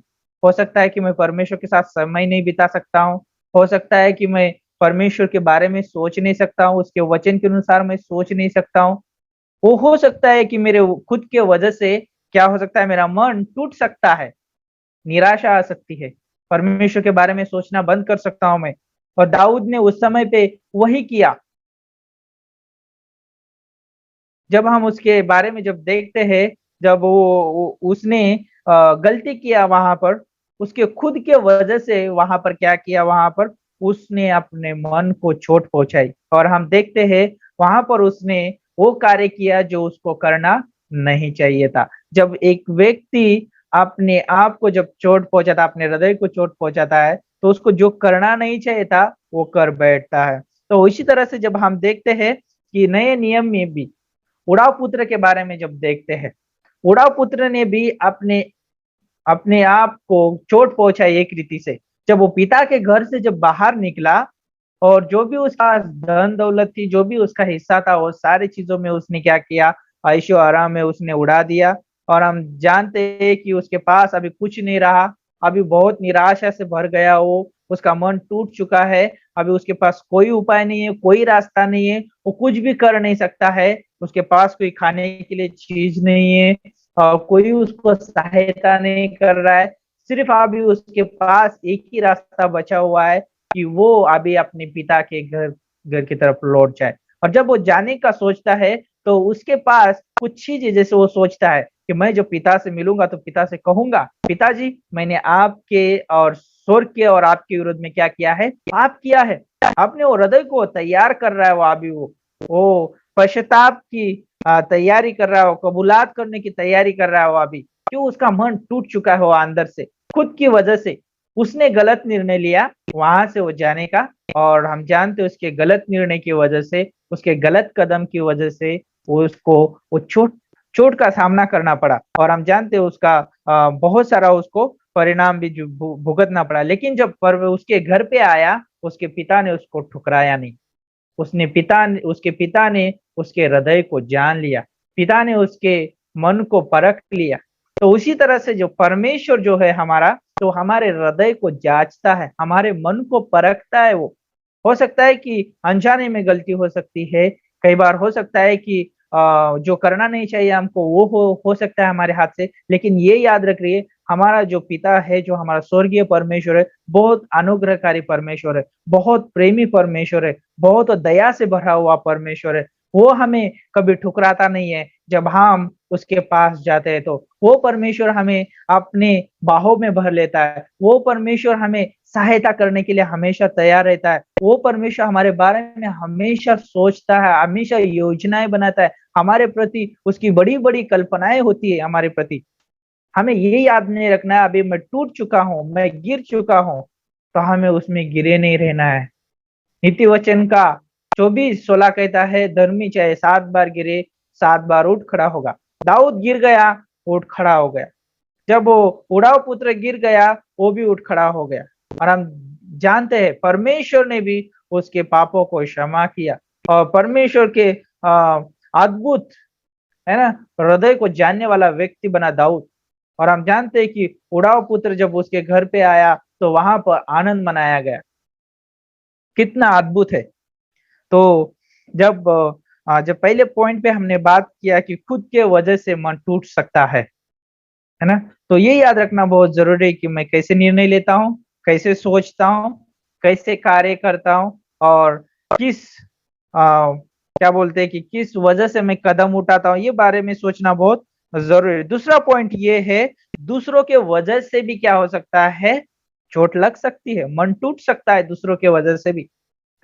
हो सकता है कि मैं परमेश्वर के साथ समय नहीं बिता सकता हूँ, हो सकता है कि मैं परमेश्वर के बारे में सोच नहीं सकता हूँ, उसके वचन के अनुसार मैं सोच नहीं सकता हूँ। वो हो सकता है कि मेरे खुद के वजह से क्या हो सकता है, मेरा मन टूट सकता है, निराशा आ सकती है, परमेश्वर के बारे में सोचना बंद कर सकता हूं मैं। और दाऊद ने उस समय पे वही किया। जब हम उसके बारे में जब देखते हैं, जब उसने गलती किया वहां पर, उसके खुद के वजह से वहां पर क्या किया, वहां पर उसने अपने मन को चोट पहुंचाई। और हम देखते हैं वहां पर उसने वो कार्य किया जो उसको करना नहीं चाहिए था। जब एक व्यक्ति अपने आप को जब चोट पहुंचाता, अपने हृदय को चोट पहुंचाता है, तो उसको जो करना नहीं चाहिए था वो कर बैठता है। तो इसी तरह से जब हम देखते हैं कि नए नियम में भी उड़ाव पुत्र के बारे में जब देखते हैं, उड़ाव पुत्र ने भी अपने अपने आप को चोट पहुंचाई एक रीति से। जब वो पिता के घर से जब बाहर निकला, और जो भी उसका धन दौलत थी, जो भी उसका हिस्सा था, वो सारी चीजों में उसने क्या किया, ऐशो आराम में उसने उड़ा दिया। और हम जानते हैं कि उसके पास अभी कुछ नहीं रहा, अभी बहुत निराशा से भर गया वो, उसका मन टूट चुका है। अभी उसके पास कोई उपाय नहीं है, कोई रास्ता नहीं है, वो कुछ भी कर नहीं सकता है। उसके पास कोई खाने के लिए चीज नहीं है, और कोई उसको सहायता नहीं कर रहा है। सिर्फ अभी उसके पास एक ही रास्ता बचा हुआ है कि वो अभी अपने पिता के घर घर की तरफ लौट जाए। और जब वो जाने का सोचता है तो उसके पास कुछ चीजें, जैसे वो सोचता है कि मैं जब पिता से मिलूंगा तो पिता से कहूंगा, पिताजी मैंने आपके और स्वर्ग के और आपके विरोध में क्या किया है, पाप किया है। आपने वो हृदय को तैयार कर रहा है, वो अभी वो पश्चाताप की तैयारी कर रहा है, वो कबूलात करने की तैयारी कर रहा है वो अभी। क्यों? उसका मन टूट चुका है वो अंदर से, खुद की वजह से उसने गलत निर्णय लिया वहां से वो जाने का। और हम जानते हैं उसके गलत निर्णय की वजह से, उसके गलत कदम की वजह से वो चोट चोट का सामना करना पड़ा। और हम जानते हैं उसका बहुत सारा उसको परिणाम भी भुगतना पड़ा। लेकिन जब पर्व उसके घर पे आया, उसके पिता ने उसको ठुकराया नहीं। उसके पिता ने उसके हृदय को जान लिया, पिता ने उसके मन को परख लिया। तो उसी तरह से जो परमेश्वर जो है हमारा, तो हमारे हृदय को जांचता है, हमारे मन को परखता है। वो हो सकता है कि अनजाने में गलती हो सकती है, कई बार हो सकता है कि जो करना नहीं चाहिए हमको वो हो सकता है हमारे हाथ से। लेकिन ये याद रखिए, हमारा जो पिता है, जो हमारा स्वर्गीय परमेश्वर है, बहुत अनुग्रहकारी परमेश्वर है, बहुत प्रेमी परमेश्वर है, बहुत दया से भरा हुआ परमेश्वर है। वो हमें कभी ठुकराता नहीं है जब हम उसके पास जाते हैं। तो वो परमेश्वर हमें अपने बाहों में भर लेता है। वो परमेश्वर हमें सहायता करने के लिए हमेशा तैयार रहता है। वो परमेश्वर हमारे बारे में हमेशा सोचता है, हमेशा योजनाएं बनाता है हमारे प्रति। उसकी बड़ी बड़ी कल्पनाएं होती है हमारे प्रति। हमें ये याद नहीं रखना है अभी मैं टूट चुका हूँ, मैं गिर चुका हूँ, तो हमें उसमें गिरे नहीं रहना है। नीति वचन का 24:16 कहता है, धर्मी चाहे 7 बार गिरे 7 बार उठ खड़ा होगा। दाऊद गिर गया, उठ खड़ा हो गया। जब वो उड़ाव पुत्र गिर गया, वो भी उठ खड़ा हो गया। और हम जानते हैं परमेश्वर ने भी उसके पापों को क्षमा किया। और परमेश्वर के अद्भुत, है ना, हृदय को जानने वाला व्यक्ति बना दाऊद। और हम जानते हैं कि उड़ाव पुत्र जब उसके घर पे आया तो वहां पर आनंद मनाया गया। कितना अद्भुत है। तो जब जब पहले पॉइंट पे हमने बात किया कि खुद के वजह से मन टूट सकता है ना, तो ये याद रखना बहुत जरूरी है कि मैं कैसे निर्णय लेता हूँ, कैसे सोचता हूँ, कैसे कार्य करता हूँ, और किस क्या बोलते हैं कि किस वजह से मैं कदम उठाता हूँ, ये बारे में सोचना बहुत जरूरी है। दूसरा पॉइंट ये है, दूसरों के वजह से भी क्या हो सकता है, चोट लग सकती है, मन टूट सकता है दूसरों के वजह से भी।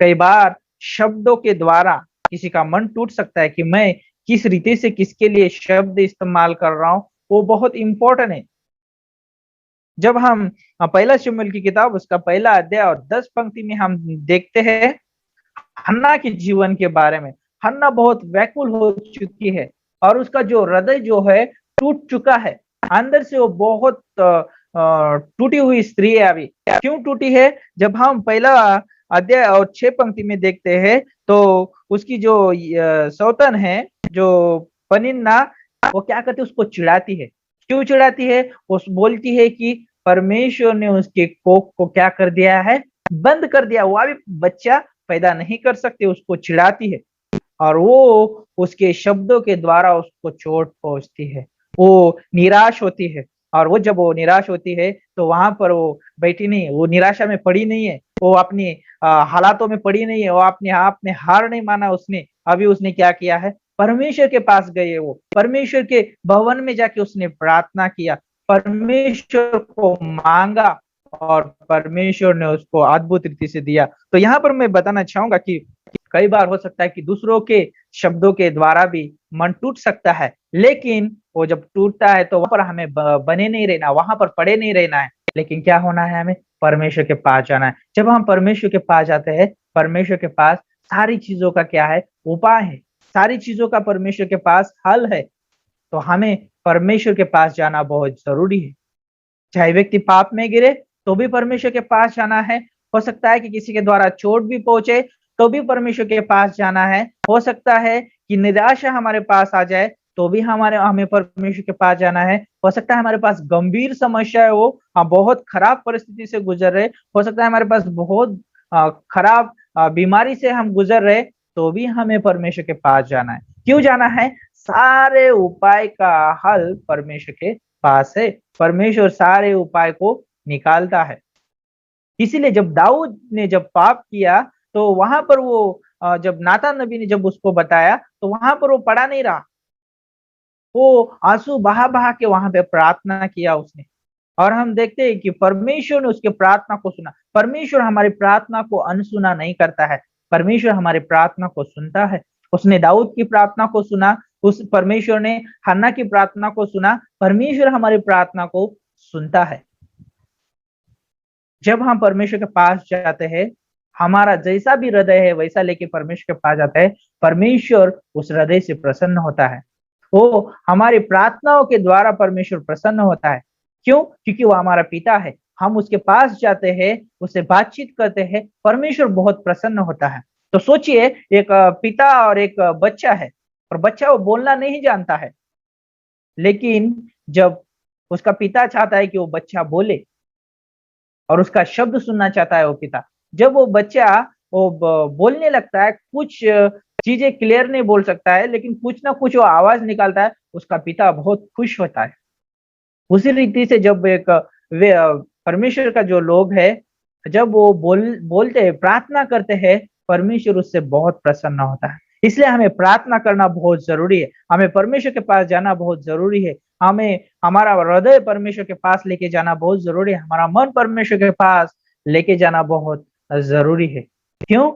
कई बार शब्दों के द्वारा किसी का मन टूट सकता है कि मैं किस रीति से किसके लिए शब्द इस्तेमाल कर रहा हूं, वो बहुत इंपॉर्टेंट है। जब हम पहला शमूएल की किताब उसका पहला अध्याय और 10 पंक्ति में हम देखते हैं हन्ना के जीवन के बारे में। हन्ना बहुत व्याकुल हो चुकी है और उसका जो हृदय जो है टूट चुका है अंदर से। वो बहुत टूटी हुई स्त्री है अभी। क्यों टूटी है? जब हम पहला अध्याय और 6 पंक्ति में देखते हैं तो उसकी जो सौतन है, जो पनिन्ना, वो क्या करती है, उसको चिढ़ाती है। क्यों चिढ़ाती है? वो बोलती है कि परमेश्वर ने उसके कोख को क्या कर दिया है, बंद कर दिया, वो अभी बच्चा पैदा नहीं कर सकते। उसको चिढ़ाती है और वो उसके शब्दों के द्वारा उसको चोट पहुंचती है। वो निराश होती है और जब वो निराश होती है तो वहां पर वो बैठी नहीं है, वो निराशा में पड़ी नहीं है, वो अपनी हालातों में पड़ी नहीं है, वो अपने आप में हार नहीं माना उसने। अभी उसने क्या किया है, परमेश्वर के पास गए, वो परमेश्वर के भवन में जाके उसने प्रार्थना किया, परमेश्वर को मांगा और परमेश्वर ने उसको अद्भुत रीति से दिया। तो यहाँ पर मैं बताना चाहूंगा कि कई बार हो सकता है कि दूसरों के शब्दों के द्वारा भी मन टूट सकता है, लेकिन वो जब टूटता है तो वहां पर हमें बने नहीं रहना, वहां पर पड़े नहीं रहना है। लेकिन क्या होना है, हमें परमेश्वर के पास जाना है। जब हम परमेश्वर के पास जाते हैं, परमेश्वर के पास सारी चीजों का क्या है, उपाय है, सारी चीजों का परमेश्वर के पास हल है। तो हमें परमेश्वर के पास जाना बहुत जरूरी है। चाहे व्यक्ति पाप में गिरे तो भी परमेश्वर के पास जाना है। हो सकता है कि किसी के द्वारा चोट भी पहुंचे तो भी परमेश्वर के पास जाना है। हो सकता है कि निराशा हमारे पास आ जाए तो भी हमें परमेश्वर के पास जाना है। हो सकता है हमारे पास गंभीर समस्या है, वो हम बहुत खराब परिस्थिति से गुजर रहे, हो सकता है हमारे पास बहुत खराब बीमारी से हम गुजर रहे, तो भी हमें परमेश्वर के पास जाना है। क्यों जाना है? सारे उपाय का हल परमेश्वर के पास है। परमेश्वर सारे उपाय को निकालता है। इसीलिए जब दाऊद ने जब पाप किया तो वहां पर वो जब नातान नबी ने जब उसको बताया तो वहां पर वो पड़ा नहीं रहा, वो आंसू बहा बहा के वहां पे प्रार्थना किया उसने। और हम देखते हैं कि परमेश्वर ने उसके प्रार्थना को सुना। परमेश्वर हमारी प्रार्थना को अनसुना नहीं करता है, परमेश्वर हमारी प्रार्थना को सुनता है। उसने दाऊद की प्रार्थना को सुना, उस परमेश्वर ने हन्ना की प्रार्थना को सुना। परमेश्वर हमारी प्रार्थना को सुनता है। जब हम परमेश्वर के पास जाते हैं, हमारा जैसा भी हृदय है वैसा लेके परमेश्वर के पास जाता है, परमेश्वर उस हृदय से प्रसन्न होता है। वो हमारी प्रार्थनाओं के द्वारा परमेश्वर प्रसन्न होता है। क्यों? क्योंकि वो हमारा पिता है। हम उसके पास जाते हैं, उससे बातचीत करते हैं, परमेश्वर बहुत प्रसन्न होता है। तो सोचिए, एक पिता और एक बच्चा है, और बच्चा वो बोलना नहीं जानता है, लेकिन जब उसका पिता चाहता है कि वो बच्चा बोले और उसका शब्द सुनना चाहता है वो पिता, जब वो बच्चा वो बोलने लगता है, कुछ चीजें क्लियर नहीं बोल सकता है लेकिन कुछ ना कुछ वो आवाज निकालता है, उसका पिता बहुत खुश होता है। उसी रीति से जब एक परमेश्वर का जो लोग है, जब वो बोलते हैं, प्रार्थना करते हैं, परमेश्वर उससे बहुत प्रसन्न होता है। इसलिए हमें प्रार्थना करना बहुत जरूरी है, हमें परमेश्वर के पास जाना बहुत जरूरी है, हमें हमारा हृदय परमेश्वर के पास लेके जाना बहुत जरूरी है, हमारा मन परमेश्वर के पास लेके जाना बहुत जरूरी है। क्यों?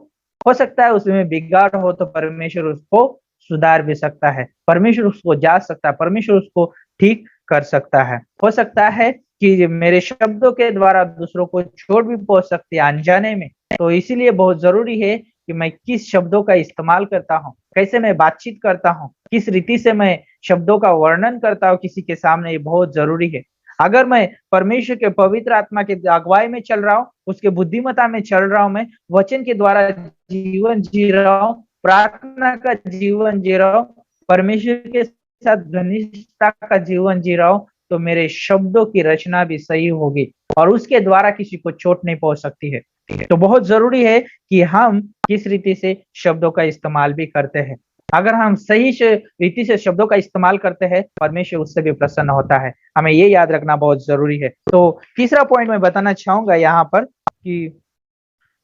हो सकता है उसमें बिगाड़ हो तो परमेश्वर उसको सुधार भी सकता है, परमेश्वर उसको जांच सकता है, परमेश्वर उसको ठीक कर सकता है। हो सकता है कि मेरे शब्दों के द्वारा दूसरों को चोट भी पहुंच सकती है अनजाने में। तो इसीलिए बहुत जरूरी है कि मैं किस शब्दों का इस्तेमाल करता हूँ, कैसे मैं बातचीत करता हूँ, किस रीति से मैं शब्दों का वर्णन करता हूँ किसी के सामने, ये बहुत जरूरी है। अगर मैं परमेश्वर के पवित्र आत्मा के अगुवाई में चल रहा हूँ, उसके बुद्धिमत्ता में चल रहा हूँ, मैं वचन के द्वारा जीवन जी रहा हूँ, प्रार्थना का जीवन जी रहा हूँ, परमेश्वर के साथ घनिष्ठता का जीवन जी रहा हूँ, तो मेरे शब्दों की रचना भी सही होगी और उसके द्वारा किसी को चोट नहीं पहुंच सकती है। तो बहुत जरूरी है कि हम किस रीति से शब्दों का इस्तेमाल भी करते हैं। अगर हम सही रीति से शब्दों का इस्तेमाल करते हैं, परमेश्वर उससे भी प्रसन्न होता है। हमें ये याद रखना बहुत जरूरी है। तो तीसरा पॉइंट मैं बताना चाहूंगा यहाँ पर कि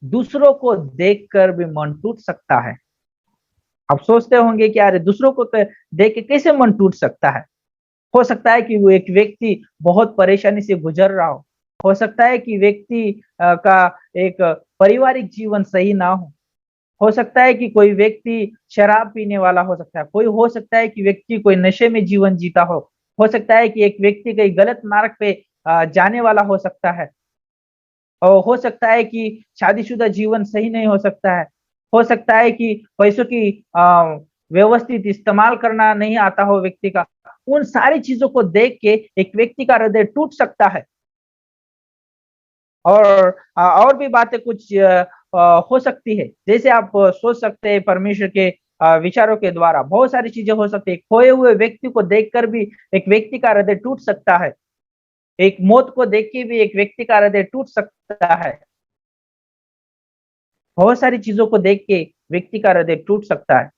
दूसरों को देखकर भी मन टूट सकता है। आप सोचते होंगे कि यार दूसरों को देख के कैसे मन टूट सकता है। हो सकता है कि वो एक व्यक्ति बहुत परेशानी से गुजर रहा हो सकता है कि व्यक्ति का एक पारिवारिक जीवन सही ना हो सकता है कि कोई व्यक्ति शराब पीने वाला हो सकता है, कोई हो सकता है कि व्यक्ति कोई नशे में जीवन जीता हो सकता है कि एक व्यक्ति कहीं गलत मार्ग पे जाने वाला हो सकता है, और हो सकता है कि शादीशुदा जीवन सही नहीं हो सकता है कि पैसों की व्यवस्थित इस्तेमाल करना नहीं आता हो व्यक्ति का। उन सारी चीजों को देख के एक व्यक्ति का हृदय टूट सकता है। और भी बातें कुछ हो सकती है, जैसे आप सोच सकते हैं परमेश्वर के विचारों के द्वारा बहुत सारी चीजें हो सकती है। खोए हुए व्यक्ति को देखकर भी एक व्यक्ति का हृदय टूट सकता है, एक मौत को देख के भी एक व्यक्ति का हृदय टूट सकता है। बहुत सारी चीजों को देख के व्यक्ति का हृदय टूट सकता है।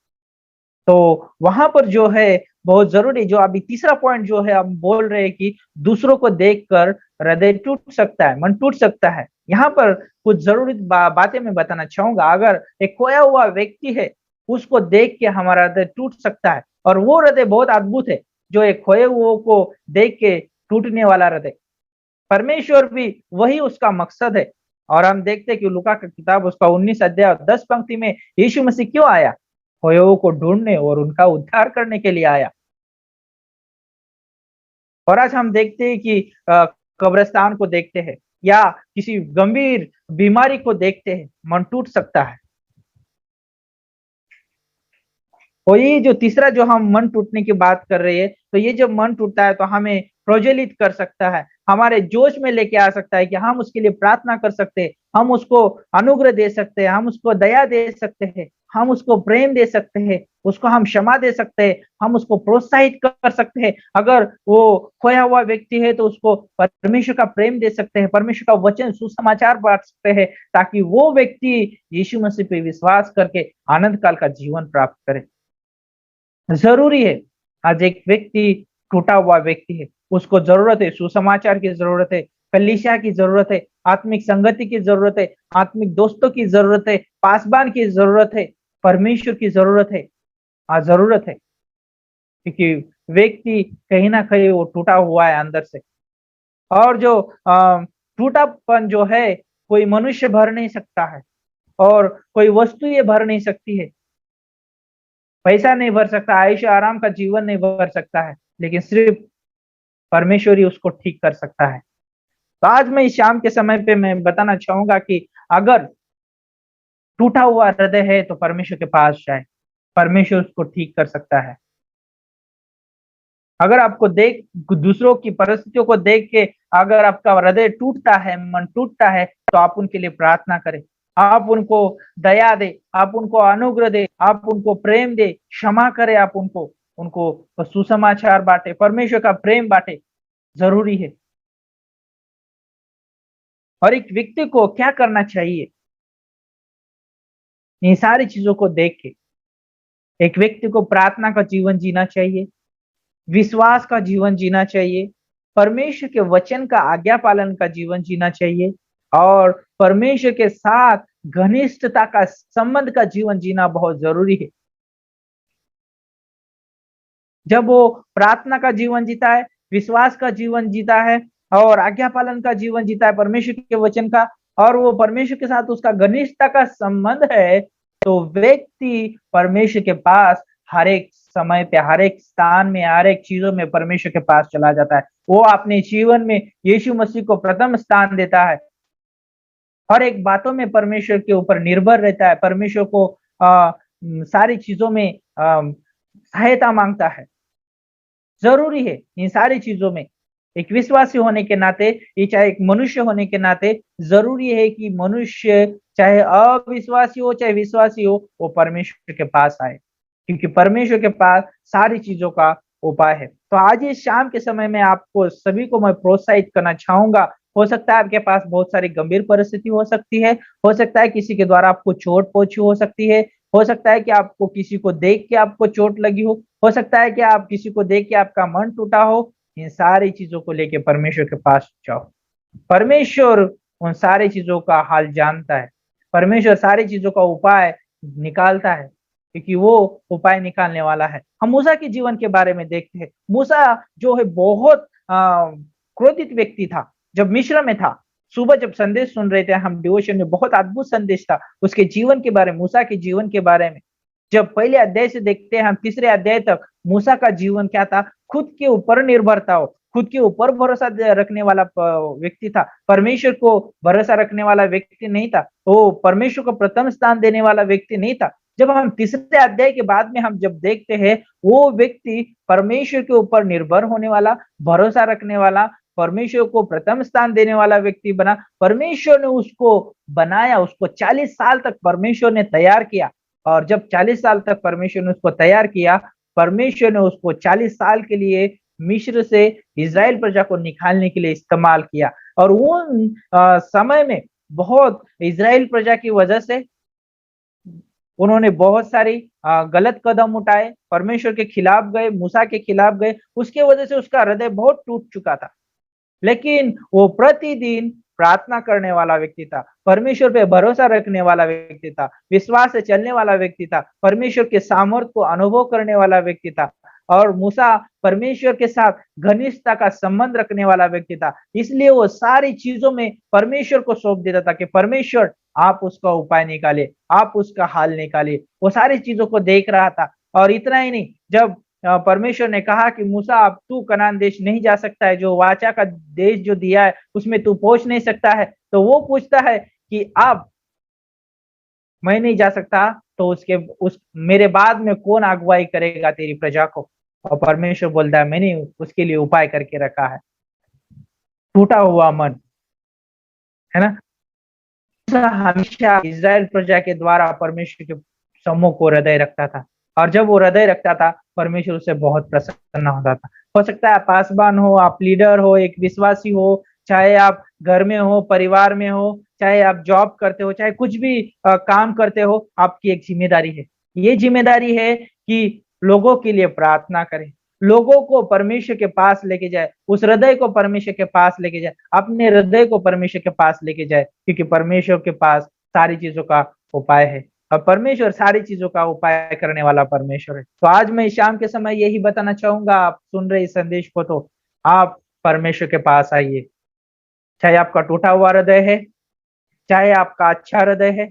तो वहां पर जो है बहुत जरूरी, जो अभी तीसरा पॉइंट जो है हम बोल रहे हैं कि दूसरों को देखकर हृदय टूट सकता है, मन टूट सकता है। यहाँ पर कुछ जरूरी बातें मैं बताना चाहूंगा। अगर एक खोया हुआ व्यक्ति है, उसको देख के हमारा हृदय टूट सकता है, और वो हृदय बहुत अद्भुत है जो एक खोए हुए को देख के टूटने वाला हृदय। परमेश्वर भी वही उसका मकसद है। और हम देखते हैं कि लूका का किताब उसका 19 अध्याय 10 पंक्ति में यीशु मसीह क्यों आया? खोए हुए को ढूंढने और उनका उद्धार करने के लिए आया। और आज हम देखते हैं कि कब्रिस्तान को देखते हैं या किसी गंभीर बीमारी को देखते हैं, मन टूट सकता है। और ये जो तीसरा जो हम मन टूटने की बात कर रहे हैं, तो ये जब मन टूटता है तो हमें प्रज्वलित कर सकता है, हमारे जोश में लेके आ सकता है कि हम उसके लिए प्रार्थना कर सकते हैं, हम उसको अनुग्रह दे सकते हैं, हम उसको दया दे सकते हैं, हम उसको प्रेम दे सकते हैं, उसको हम क्षमा दे सकते हैं, हम उसको प्रोत्साहित कर सकते हैं। अगर वो खोया हुआ व्यक्ति है तो उसको परमेश्वर का प्रेम दे सकते हैं, परमेश्वर का वचन सुसमाचार बांट सकते हैं, ताकि वो व्यक्ति यीशु मसीह पे विश्वास करके आनंद काल का जीवन प्राप्त करे। जरूरी है, आज एक व्यक्ति टूटा हुआ व्यक्ति है, उसको जरूरत है, सुसमाचार की जरूरत है, कलीसिया की जरूरत है, आत्मिक संगति की जरूरत है, आत्मिक दोस्तों की जरूरत है, पासबान की जरूरत है, परमेश्वर की जरूरत है, जरूरत है, क्योंकि व्यक्ति कहीं ना कहीं वो टूटा हुआ है अंदर से। और जो टूटापन जो है कोई मनुष्य भर नहीं सकता है, और कोई वस्तु ये भर नहीं सकती है। पैसा नहीं भर सकता, आयुष आराम का जीवन नहीं भर सकता है, लेकिन सिर्फ परमेश्वर ही उसको ठीक कर सकता है। तो आज मैं इस शाम के समय पे मैं बताना चाहूंगा कि अगर टूटा हुआ हृदय है तो परमेश्वर के पास जाए, परमेश्वर उसको ठीक कर सकता है। अगर आपको देख दूसरों की परिस्थितियों को देख के अगर आपका हृदय टूटता है, मन टूटता है, तो आप उनके लिए प्रार्थना करें, आप उनको दया दे, आप उनको अनुग्रह दे, आप उनको प्रेम दे, क्षमा करें, आप उनको उनको सुसमाचार बांटे, परमेश्वर का प्रेम बांटे, जरूरी है। और एक व्यक्ति को क्या करना चाहिए, इन सारी चीजों को देख के एक व्यक्ति को प्रार्थना का जीवन जीना चाहिए, विश्वास का जीवन जीना चाहिए, परमेश्वर के वचन का आज्ञा पालन का जीवन जीना चाहिए, और परमेश्वर के साथ घनिष्ठता का संबंध का जीवन जीना बहुत जरूरी है। जब वो प्रार्थना का जीवन जीता है, विश्वास का जीवन जीता है और आज्ञा पालन का जीवन जीता है परमेश्वर के वचन का, और वो परमेश्वर के साथ उसका घनिष्ठता का संबंध है, तो व्यक्ति परमेश्वर के पास हर एक समय पे, हर एक स्थान में, हर एक चीजों में परमेश्वर के पास चला जाता है। वो अपने जीवन में यीशु मसीह को प्रथम स्थान देता है, हर एक बातों में परमेश्वर के ऊपर निर्भर रहता है, परमेश्वर को सारी चीजों में सहायता मांगता है। जरूरी है इन सारी चीजों में एक विश्वासी होने के नाते, ये चाहे एक मनुष्य होने के नाते जरूरी है कि मनुष्य चाहे अविश्वासी हो चाहे विश्वासी हो, वो परमेश्वर के पास आए, क्योंकि परमेश्वर के पास सारी चीजों का उपाय है। तो आज इस शाम के समय में आपको सभी को मैं प्रोत्साहित करना चाहूंगा। हो सकता है आपके पास बहुत सारी गंभीर परिस्थिति हो सकती है, हो सकता है किसी के द्वारा आपको चोट पहुंची हो सकती है, हो सकता है कि आपको किसी को देख के आपको चोट लगी हो सकता है कि आप किसी को देख के आपका मन टूटा हो। इन सारी चीजों को लेके परमेश्वर के पास जाओ, परमेश्वर उन सारी चीजों का हाल जानता है, परमेश्वर सारी चीजों का उपाय निकालता है, क्योंकि वो उपाय निकालने वाला है। हम मूसा के जीवन के बारे में देखते हैं। मूसा जो है बहुत क्रोधित व्यक्ति था जब मिस्र में था। सुबह जब संदेश सुन रहे थे हम डिवोशन में, बहुत अद्भुत संदेश था उसके जीवन के बारे में, मूसा के जीवन के बारे में। जब पहले अध्याय से देखते हैं हम तीसरे अध्याय तक, मूसा का जीवन क्या था, खुद के ऊपर निर्भरता हो, खुद के ऊपर भरोसा रखने वाला व्यक्ति था, परमेश्वर को भरोसा रखने वाला व्यक्ति नहीं था, वो परमेश्वर को प्रथम स्थान देने वाला व्यक्ति नहीं था। जब हम तीसरे अध्याय के बाद में हम जब देखते हैं, वो व्यक्ति परमेश्वर के ऊपर निर्भर होने वाला, भरोसा रखने वाला, परमेश्वर को प्रथम स्थान देने वाला व्यक्ति बना। परमेश्वर ने उसको बनाया, उसको 40 साल तक परमेश्वर ने तैयार किया, और जब 40 साल तक परमेश्वर ने उसको तैयार किया, परमेश्वर ने उसको 40 साल के लिए मिस्र से इजराइल प्रजा को निकालने के लिए इस्तेमाल किया। और उन समय में बहुत इजराइल प्रजा की वजह से उन्होंने बहुत सारी गलत कदम उठाए, परमेश्वर के खिलाफ गए, मूसा के खिलाफ गए, उसके वजह से उसका हृदय बहुत टूट चुका था। लेकिन वो प्रतिदिन प्रार्थना करने वाला व्यक्ति था, परमेश्वर पे भरोसा रखने वाला व्यक्ति था, विश्वास से चलने वाला व्यक्ति था, परमेश्वर के सामर्थ्य को अनुभव करने वाला व्यक्ति था। और मूसा परमेश्वर के साथ घनिष्ठता का संबंध रखने वाला व्यक्ति था, इसलिए वो सारी चीजों में परमेश्वर को सौंप देता था कि परमेश्वर आप उसका उपाय निकाले, आप उसका हाल निकाले। वो सारी चीजों को देख रहा था। और इतना ही नहीं, जब परमेश्वर ने कहा कि मूसा अब तू कनान देश नहीं जा सकता है, जो वाचा का देश जो दिया है उसमें तू पहुंच नहीं सकता है, तो वो पूछता है कि अब मैं नहीं जा सकता तो उस मेरे बाद में कौन अगुवाई करेगा तेरी प्रजा को। और परमेश्वर बोलता है मैंने उसके लिए उपाय करके रखा है। टूटा हुआ मन, है ना, हमेशा इजराइल प्रजा के द्वारा परमेश्वर के सम्मुख को हृदय रखता था, और जब वो हृदय रखता था परमेश्वर उससे बहुत प्रसन्न होता था। हो सकता है आप पासवान हो, आप लीडर हो, एक विश्वासी हो, चाहे आप घर में हो, परिवार में हो, चाहे आप जॉब करते हो, चाहे कुछ भी काम करते हो, आपकी एक जिम्मेदारी है। ये जिम्मेदारी है कि लोगों के लिए प्रार्थना करें, लोगों को परमेश्वर के पास लेके जाए, उस हृदय को परमेश्वर के पास लेके जाए, अपने हृदय को परमेश्वर के पास लेके जाए, क्योंकि परमेश्वर के पास सारी चीजों का उपाय है। और परमेश्वर सारी चीजों का उपाय करने वाला परमेश्वर है। तो आज मैं शाम के समय यही बताना चाहूंगा, आप सुन रहे इस संदेश को, तो आप परमेश्वर के पास आइए। चाहे आपका टूटा हुआ हृदय है, चाहे आपका अच्छा हृदय है,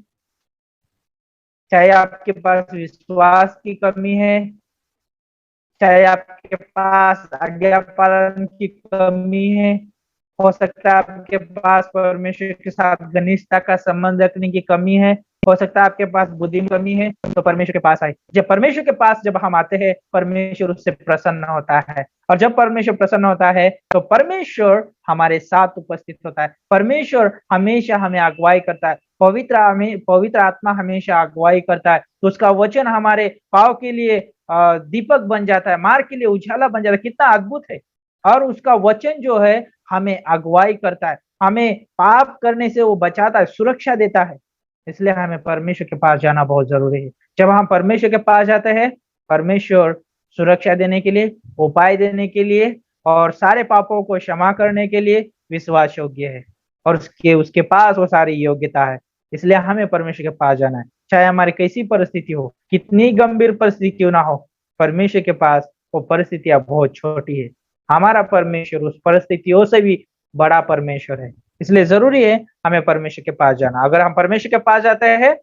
चाहे आपके पास विश्वास की कमी है, चाहे आपके पास आज्ञा पालन की कमी है, हो सकता है आपके पास परमेश्वर के साथ घनिष्ठता का संबंध रखने की कमी है, हो सकता है आपके पास बुद्धि में कमी है, तो परमेश्वर के पास आए। जब परमेश्वर के पास जब हम आते हैं, परमेश्वर उससे प्रसन्न होता है, और जब परमेश्वर प्रसन्न होता है तो परमेश्वर हमारे साथ उपस्थित होता है। परमेश्वर हमेशा हमें अगुवाई करता है, पवित्र आत्मा हमेशा अगुवाई करता है। तो उसका वचन हमारे पाँव के लिए दीपक बन जाता है, मार्ग के लिए उजाला बन जाता है। कितना अद्भुत है! और उसका वचन जो है हमें अगुवाई करता है, हमें पाप करने से वो बचाता है, सुरक्षा देता है। इसलिए हमें परमेश्वर के पास जाना बहुत जरूरी है। जब हम परमेश्वर के पास जाते हैं, परमेश्वर सुरक्षा देने के लिए, उपाय देने के लिए और सारे पापों को क्षमा करने के लिए विश्वास योग्य है, और उसके पास वो सारी योग्यता है। इसलिए हमें परमेश्वर के पास जाना है, चाहे हमारी कैसी परिस्थिति हो, कितनी गंभीर परिस्थिति क्यों ना हो। परमेश्वर के पास वो परिस्थितियां बहुत छोटी है। हमारा परमेश्वर उस परिस्थितियों से भी बड़ा परमेश्वर है। इसलिए जरूरी है हमें परमेश्वर के पास जाना। अगर हम परमेश्वर के पास जाते हैं,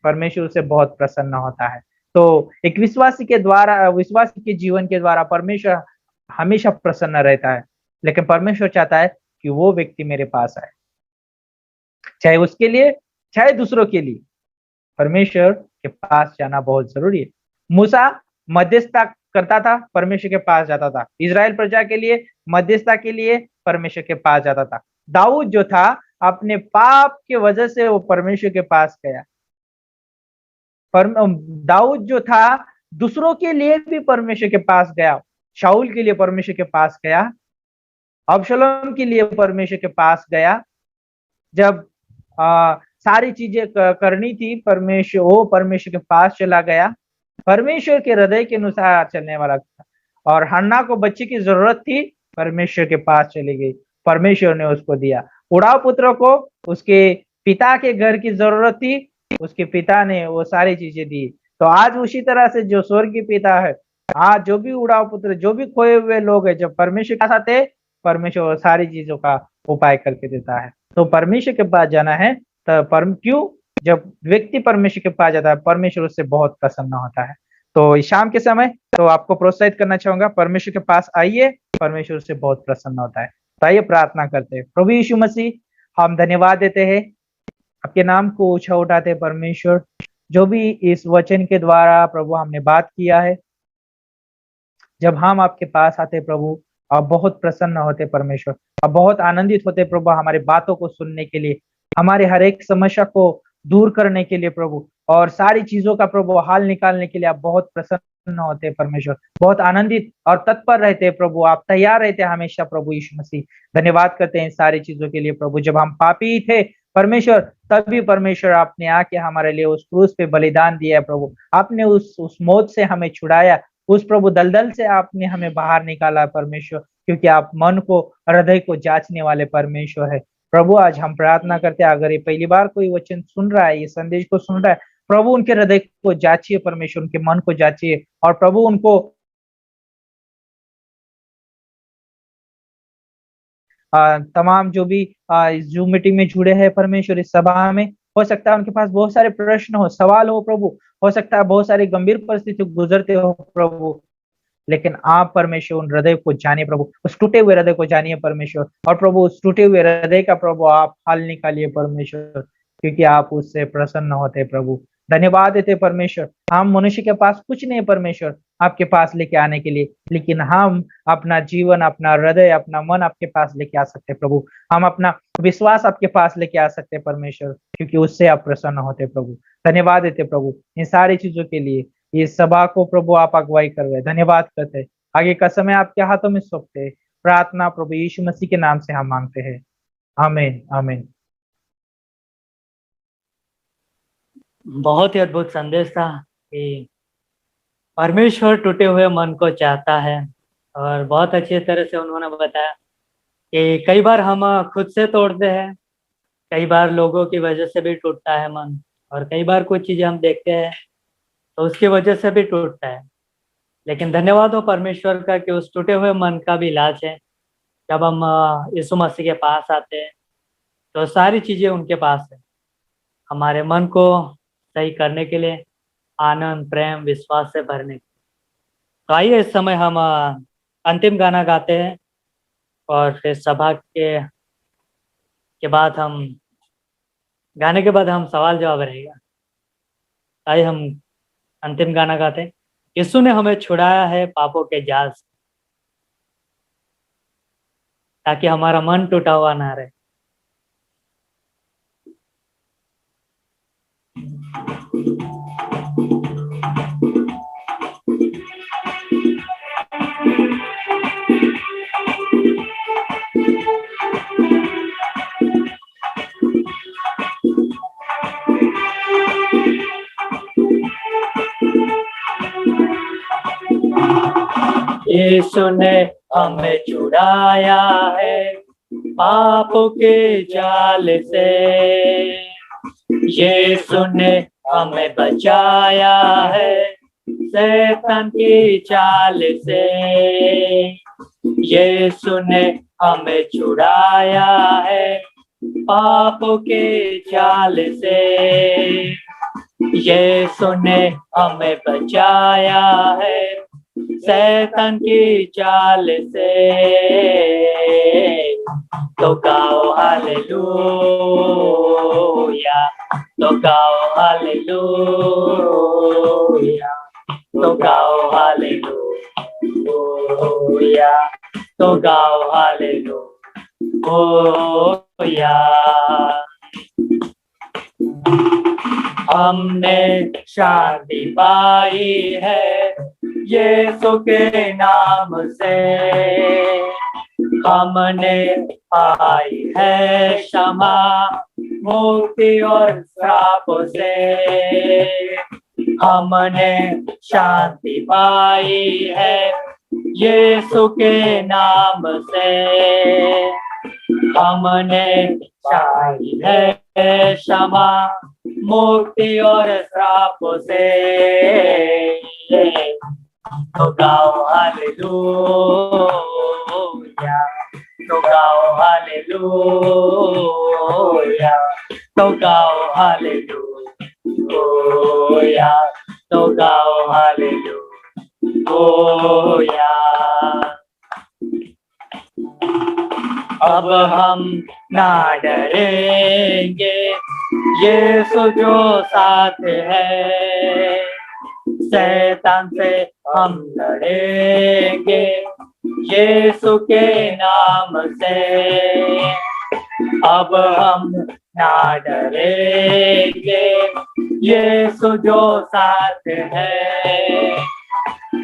परमेश्वर उससे बहुत प्रसन्न होता है। तो एक विश्वासी के जीवन के द्वारा परमेश्वर हमेशा प्रसन्न रहता है। लेकिन परमेश्वर चाहता है कि वो व्यक्ति मेरे पास आए, चाहे उसके लिए, चाहे दूसरों के लिए। परमेश्वर के पास जाना बहुत जरूरी है। मूसा मध्यस्थता करता था, परमेश्वर के पास जाता था। इजराइल प्रजा के लिए मध्यस्थता के लिए परमेश्वर के पास जाता था। दाऊद जो था, अपने पाप के वजह से वो परमेश्वर के पास गया। दाऊद जो था, दूसरों के लिए भी परमेश्वर के पास गया। शाऊल के लिए परमेश्वर के पास गया, अबशलोम के लिए परमेश्वर के पास गया। जब सारी चीजें करनी थी, परमेश्वर के पास चला गया, परमेश्वर के हृदय के अनुसार चलने वाला था। और हन्ना को बच्चे की जरूरत थी, परमेश्वर के पास चली गई, परमेश्वर ने उसको दिया। उड़ाव पुत्र को उसके पिता के घर की जरूरत थी, उसके पिता ने वो सारी चीजें दी। तो आज उसी तरह से जो स्वर्गीय पिता है, आज जो भी उड़ाव पुत्र, जो भी खोए हुए लोग हैं, जब परमेश्वर के साथ आते, परमेश्वर सारी चीजों का उपाय करके देता है। तो परमेश्वर के पास जाना है। तो क्यों? जब व्यक्ति परमेश्वर के पास जाता है, परमेश्वर उससे बहुत प्रसन्न होता है। तो इस शाम के समय तो आपको प्रोत्साहित करना चाहूंगा, परमेश्वर के पास आइए, परमेश्वर उससे बहुत प्रसन्न होता है। तो आइए प्रार्थना करते हैं। प्रभु यीशु मसीह, हम धन्यवाद देते हैं, आपके नाम को ऊंचा उठाते हैं। परमेश्वर, जो भी इस वचन के द्वारा प्रभु हमने बात किया है, जब हम आपके पास आते प्रभु, आप बहुत प्रसन्न होते परमेश्वर, आप बहुत आनंदित होते प्रभु हमारी बातों को सुनने के लिए, हमारे हर एक समस्या को दूर करने के लिए प्रभु, और सारी चीजों का प्रभु हाल निकालने के लिए आप बहुत प्रसन्न होते परमेश्वर, बहुत आनंदित और तत्पर रहते प्रभु, आप तैयार रहते हमेशा प्रभु यीशु मसीह। धन्यवाद करते हैं सारी चीजों के लिए प्रभु। जब हम पापी थे परमेश्वर, तब भी परमेश्वर आपने आके हमारे लिए उस क्रूस पे बलिदान दिया है प्रभु, आपने उस मौत से हमें छुड़ाया, उस प्रभु दलदल से आपने हमें बाहर निकाला परमेश्वर, क्योंकि आप मन को, हृदय को जांचने वाले परमेश्वर है प्रभु। आज हम प्रार्थना करते हैं, अगर ये पहली बार कोई वचन सुन रहा है, ये संदेश को सुन रहा है प्रभु, उनके हृदय को जांचिए परमेश्वर, उनके मन को जांचिए, और प्रभु उनको तमाम जो भी इस जूम मीटिंग में जुड़े हैं परमेश्वर, इस सभा में, हो सकता है उनके पास बहुत सारे प्रश्न हो, सवाल हो प्रभु, हो सकता है बहुत सारी गंभीर परिस्थिति गुजरते हो प्रभु, लेकिन आप परमेश्वर उन हृदय को जानिए प्रभु, उस टूटे हुए हृदय को जानिए परमेश्वर, और प्रभु उस टूटे हुए हृदय का प्रभु आप हाल निकालिए परमेश्वर, क्योंकि आप उससे प्रसन्न होते प्रभु। धन्यवाद देते परमेश्वर, हम मनुष्य के पास कुछ नहीं परमेश्वर आपके पास लेके आने के लिए, लेकिन हम अपना जीवन, अपना हृदय, अपना मन आपके पास लेके आ सकते प्रभु, हम अपना विश्वास आपके पास लेके आ सकते परमेश्वर, क्योंकि उससे आप प्रसन्न होते प्रभु। धन्यवाद देते प्रभु इन सारी चीजों के लिए। इस सभा को प्रभु आप अगुवाई कर रहे, धन्यवाद करते हैं। आगे का समय आपके हाथों में सौंपते हैं। प्रार्थना प्रभु यीशु मसीह के नाम से हम मांगते हैं, आमीन आमीन। बहुत ही अद्भुत संदेश था कि परमेश्वर टूटे हुए मन को चाहता है, और बहुत अच्छी तरह से उन्होंने बताया कि कई बार हम खुद से तोड़ते हैं, कई बार लोगों की वजह से भी टूटता है मन, और कई बार कुछ चीजें हम देखते हैं तो उसकी वजह से भी टूटता है, लेकिन धन्यवाद हो परमेश्वर का कि उस टूटे हुए मन का भी इलाज है। जब हम यीशु मसीह के पास आते हैं तो सारी चीजें उनके पास है, हमारे मन को सही करने के लिए, आनंद, प्रेम, विश्वास से भरने के लिए। तो आइए इस समय हम अंतिम गाना गाते हैं और फिर सभा के बाद हम गाने के बाद हम सवाल जवाब रहेगा। आइए हम अंतिम गाना गाते हैं। यीशु ने हमें छुड़ाया है पापों के जाल से, ताकि हमारा मन टूटा हुआ ना रहे। यीशु ने हमें छुड़ाया है पापों के जाल से, यीशु ने हमें बचाया है शैतान की चाल से। यीशु ने हमें छुड़ाया है पापों के जाल से, यीशु ने हमें बचाया है शैतान की चाल से। तो गाओ हालेलुया, तो गाओ हालेलुया, तो गाओ हालेलुया, तो गाओ हालेलुया। हमने शांति पाई है यीशु के नाम से, हमने पाई है क्षमा, मुक्ति और श्रापों से। हमने शांति पाई है यीशु के नाम से, हमने पाई है क्षमा, मुक्ति और श्रापों से। तो गाओ हालेलुया, तो गाओ हालेलुया, तो गाओ हालेलुया, तो गाओ हालेलुया। अब हम ना डरेंगे, यीशु जो साथ है, शैतान से हम लड़ेंगे यीशु के नाम से। अब हम ना डरेंगे, यीशु जो साथ है,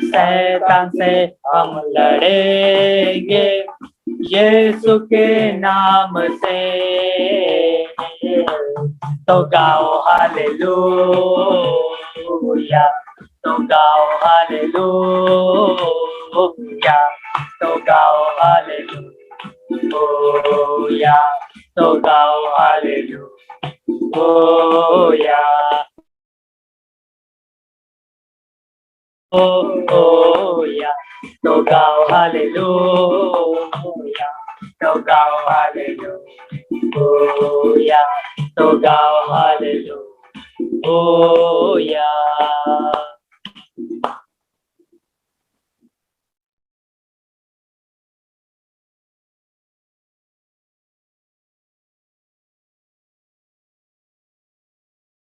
शैतान से हम लड़ेंगे यीशु के नाम से। तो गाओ हालेलुया, तो गाओ हालेलुया, तो गाओ हालेलुया, तो गाओ हालेलुया। या तो गाओ हालेलुया, तो गाओ हालेलुया, तो गाओ हालेलुया।